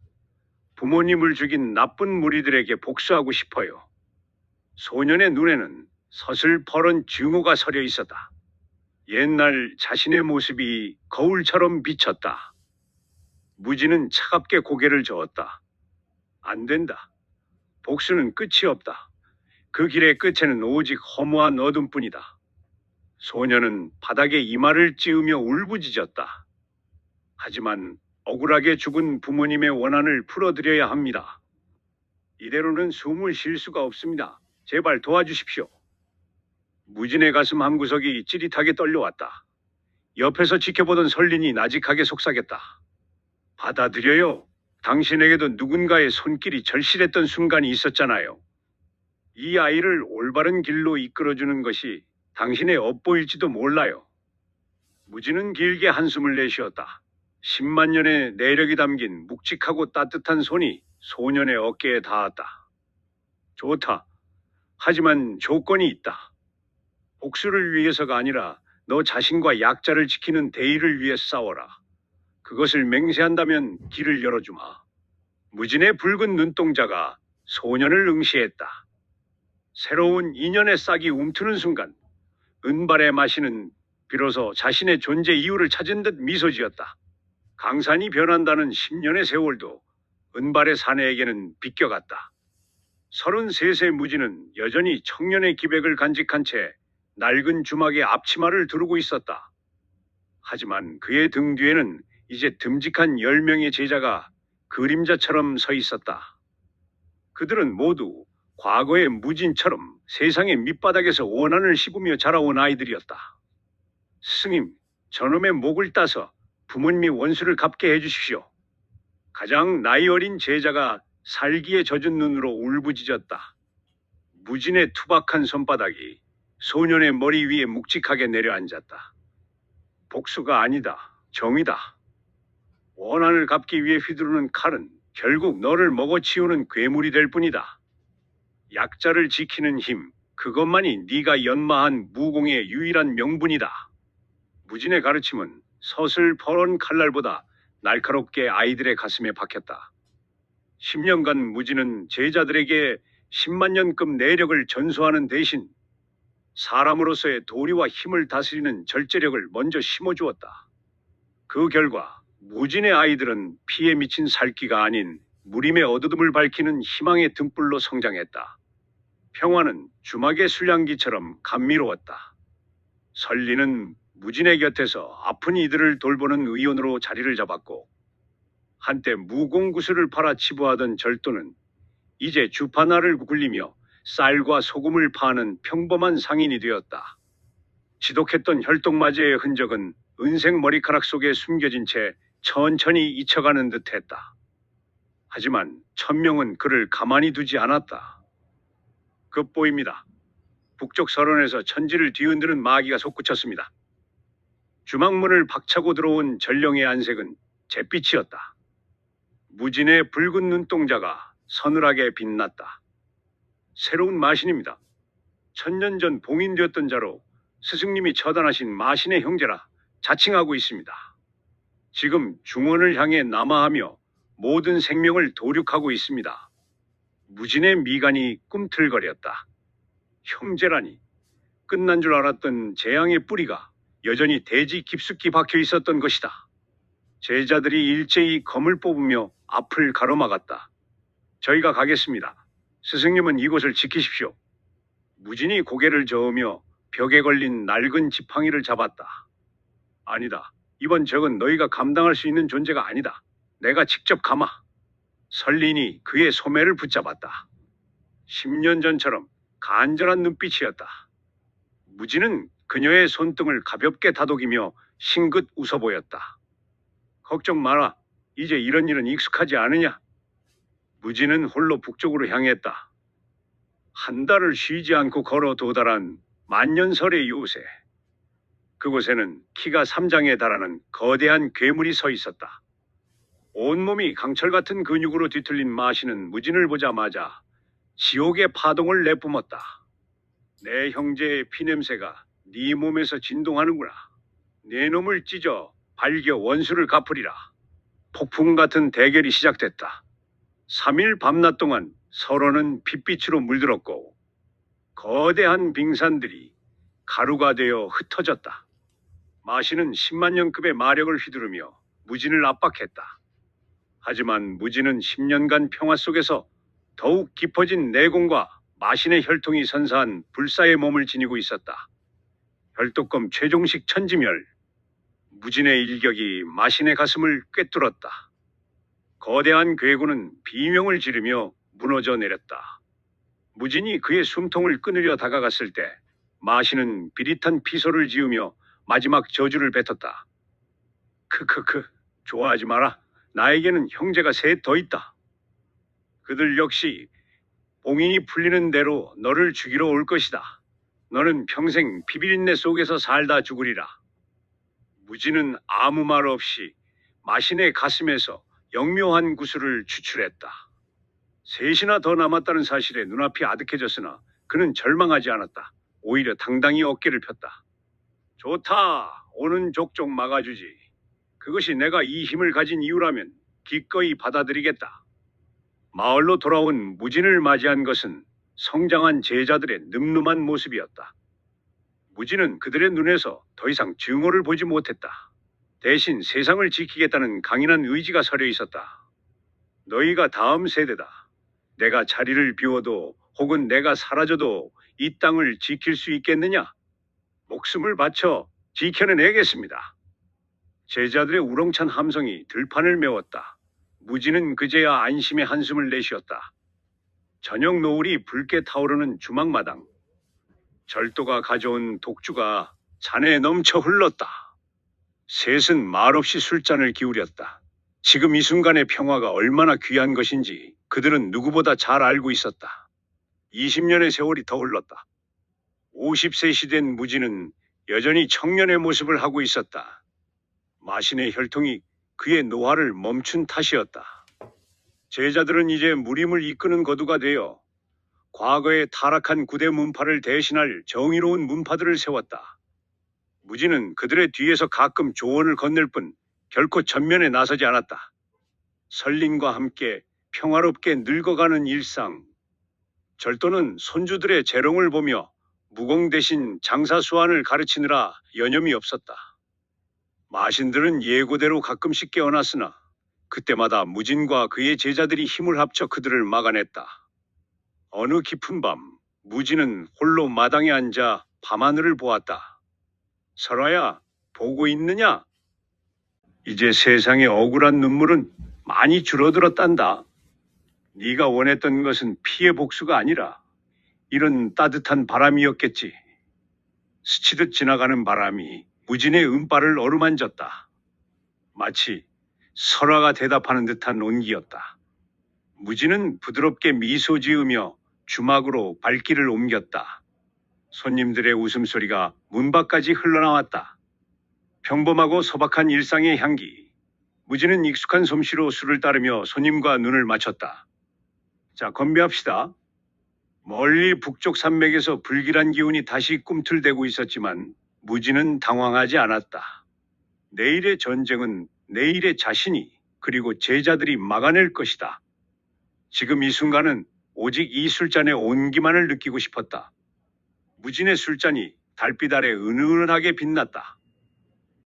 부모님을 죽인 나쁜 무리들에게 복수하고 싶어요. 소년의 눈에는 서슬퍼런 증오가 서려 있었다. 옛날 자신의 모습이 거울처럼 비쳤다. 무지는 차갑게 고개를 저었다. 안 된다. 복수는 끝이 없다. 그 길의 끝에는 오직 허무한 어둠뿐이다. 소년은 바닥에 이마를 찌으며 울부짖었다. 하지만 억울하게 죽은 부모님의 원한을 풀어드려야 합니다. 이대로는 숨을 쉴 수가 없습니다. 제발 도와주십시오. 무진의 가슴 한구석이 찌릿하게 떨려왔다. 옆에서 지켜보던 설린이 나직하게 속삭였다. 받아들여요. 당신에게도 누군가의 손길이 절실했던 순간이 있었잖아요. 이 아이를 올바른 길로 이끌어주는 것이 당신의 업보일지도 몰라요. 무진은 길게 한숨을 내쉬었다. 10만 년의 내력이 담긴 묵직하고 따뜻한 손이 소년의 어깨에 닿았다. 좋다. 하지만 조건이 있다. 복수를 위해서가 아니라 너 자신과 약자를 지키는 대의를 위해 싸워라. 그것을 맹세한다면 길을 열어주마. 무진의 붉은 눈동자가 소년을 응시했다. 새로운 인연의 싹이 움트는 순간 은발의 마시는 비로소 자신의 존재 이유를 찾은 듯 미소 지었다. 강산이 변한다는 10년의 세월도 은발의 사내에게는 비껴갔다. 33세 무지는 여전히 청년의 기백을 간직한 채 낡은 주막에 앞치마를 두르고 있었다. 하지만 그의 등 뒤에는 이제 듬직한 10명의 제자가 그림자처럼 서 있었다. 그들은 모두 과거의 무진처럼 세상의 밑바닥에서 원한을 씹으며 자라온 아이들이었다. 스님, 저놈의 목을 따서 부모님이 원수를 갚게 해주십시오. 가장 나이 어린 제자가 살기에 젖은 눈으로 울부짖었다. 무진의 투박한 손바닥이 소년의 머리 위에 묵직하게 내려앉았다. 복수가 아니다. 정의다. 원한을 갚기 위해 휘두르는 칼은 결국 너를 먹어치우는 괴물이 될 뿐이다. 약자를 지키는 힘, 그것만이 네가 연마한 무공의 유일한 명분이다. 무진의 가르침은 서슬퍼런 칼날보다 날카롭게 아이들의 가슴에 박혔다. 10년간 무진은 제자들에게 10만 년급 내력을 전수하는 대신 사람으로서의 도리와 힘을 다스리는 절제력을 먼저 심어주었다. 그 결과 무진의 아이들은 피에 미친 살기가 아닌 무림의 어두움을 밝히는 희망의 등불로 성장했다. 평화는 주막의 술향기처럼 감미로웠다. 설리는 무진의 곁에서 아픈 이들을 돌보는 의원으로 자리를 잡았고, 한때 무공구슬을 팔아 치부하던 절도는 이제 주판알을 굴리며 쌀과 소금을 파는 평범한 상인이 되었다. 지독했던 혈통마제의 흔적은 은색 머리카락 속에 숨겨진 채 천천히 잊혀가는 듯했다. 하지만 천명은 그를 가만히 두지 않았다. 급보입니다. 북쪽 서론에서 천지를 뒤흔드는 마귀가 솟구쳤습니다. 주막문을 박차고 들어온 전령의 안색은 잿빛이었다. 무진의 붉은 눈동자가 서늘하게 빛났다. 새로운 마신입니다. 천년 전 봉인되었던 자로 스승님이 처단하신 마신의 형제라 자칭하고 있습니다. 지금 중원을 향해 남하하며 모든 생명을 도륙하고 있습니다. 무진의 미간이 꿈틀거렸다. 형제라니, 끝난 줄 알았던 재앙의 뿌리가 여전히 대지 깊숙이 박혀 있었던 것이다. 제자들이 일제히 검을 뽑으며 앞을 가로막았다. 저희가 가겠습니다. 스승님은 이곳을 지키십시오. 무진이 고개를 저으며 벽에 걸린 낡은 지팡이를 잡았다. 아니다. 이번 적은 너희가 감당할 수 있는 존재가 아니다. 내가 직접 감아. 설린이 그의 소매를 붙잡았다. 10년 전처럼 간절한 눈빛이었다. 무진은 그녀의 손등을 가볍게 다독이며 싱긋 웃어 보였다. 걱정 마라. 이제 이런 일은 익숙하지 않으냐? 무진은 홀로 북쪽으로 향했다. 한 달을 쉬지 않고 걸어 도달한 만년설의 요새. 그곳에는 키가 3장에 달하는 거대한 괴물이 서 있었다. 온몸이 강철 같은 근육으로 뒤틀린 마신은 무진을 보자마자 지옥의 파동을 내뿜었다. 내 형제의 피냄새가 네 몸에서 진동하는구나. 네 놈을 찢어 발겨 원수를 갚으리라. 폭풍 같은 대결이 시작됐다. 3일 밤낮 동안 서로는 핏빛으로 물들었고 거대한 빙산들이 가루가 되어 흩어졌다. 마신은 10만 년급의 마력을 휘두르며 무진을 압박했다. 하지만 무진은 10년간 평화 속에서 더욱 깊어진 내공과 마신의 혈통이 선사한 불사의 몸을 지니고 있었다. 혈독검 최종식 천지멸. 무진의 일격이 마신의 가슴을 꿰뚫었다. 거대한 괴구는 비명을 지르며 무너져 내렸다. 무진이 그의 숨통을 끊으려 다가갔을 때 마신은 비릿한 피소를 지으며 마지막 저주를 뱉었다. 크크크, 좋아하지 마라. 나에게는 형제가 셋 더 있다. 그들 역시 봉인이 풀리는 대로 너를 죽이러 올 것이다. 너는 평생 피비린내 속에서 살다 죽으리라. 무진은 아무 말 없이 마신의 가슴에서 영묘한 구슬을 추출했다. 셋이나 더 남았다는 사실에 눈앞이 아득해졌으나 그는 절망하지 않았다. 오히려 당당히 어깨를 폈다. 좋다. 오는 족족 막아주지. 그것이 내가 이 힘을 가진 이유라면 기꺼이 받아들이겠다. 마을로 돌아온 무진을 맞이한 것은 성장한 제자들의 늠름한 모습이었다. 무진은 그들의 눈에서 더 이상 증오를 보지 못했다. 대신 세상을 지키겠다는 강인한 의지가 서려 있었다. 너희가 다음 세대다. 내가 자리를 비워도 혹은 내가 사라져도 이 땅을 지킬 수 있겠느냐? 목숨을 바쳐 지켜내겠습니다. 제자들의 우렁찬 함성이 들판을 메웠다. 무진은 그제야 안심의 한숨을 내쉬었다. 저녁 노을이 붉게 타오르는 주막마당. 절도가 가져온 독주가 잔에 넘쳐 흘렀다. 셋은 말없이 술잔을 기울였다. 지금 이 순간의 평화가 얼마나 귀한 것인지 그들은 누구보다 잘 알고 있었다. 20년의 세월이 더 흘렀다. 50셋이 된 무진은 여전히 청년의 모습을 하고 있었다. 마신의 혈통이 그의 노화를 멈춘 탓이었다. 제자들은 이제 무림을 이끄는 거두가 되어 과거의 타락한 구대 문파를 대신할 정의로운 문파들을 세웠다. 무진은 그들의 뒤에서 가끔 조언을 건넬 뿐 결코 전면에 나서지 않았다. 설린과 함께 평화롭게 늙어가는 일상. 절도는 손주들의 재롱을 보며 무공 대신 장사수완을 가르치느라 여념이 없었다. 마신들은 예고대로 가끔씩 깨어났으나 그때마다 무진과 그의 제자들이 힘을 합쳐 그들을 막아냈다. 어느 깊은 밤 무진은 홀로 마당에 앉아 밤하늘을 보았다. 설아야, 보고 있느냐? 이제 세상의 억울한 눈물은 많이 줄어들었단다. 네가 원했던 것은 피해 복수가 아니라 이런 따뜻한 바람이었겠지. 스치듯 지나가는 바람이 무진의 은발을 어루만졌다. 마치 설화가 대답하는 듯한 온기였다. 무진은 부드럽게 미소 지으며 주막으로 발길을 옮겼다. 손님들의 웃음소리가 문 밖까지 흘러나왔다. 평범하고 소박한 일상의 향기. 무진은 익숙한 솜씨로 술을 따르며 손님과 눈을 맞췄다. 자, 건배합시다. 멀리 북쪽 산맥에서 불길한 기운이 다시 꿈틀대고 있었지만 무진은 당황하지 않았다. 내일의 전쟁은 내일의 자신이 그리고 제자들이 막아낼 것이다. 지금 이 순간은 오직 이 술잔의 온기만을 느끼고 싶었다. 무진의 술잔이 달빛 아래 은은하게 빛났다.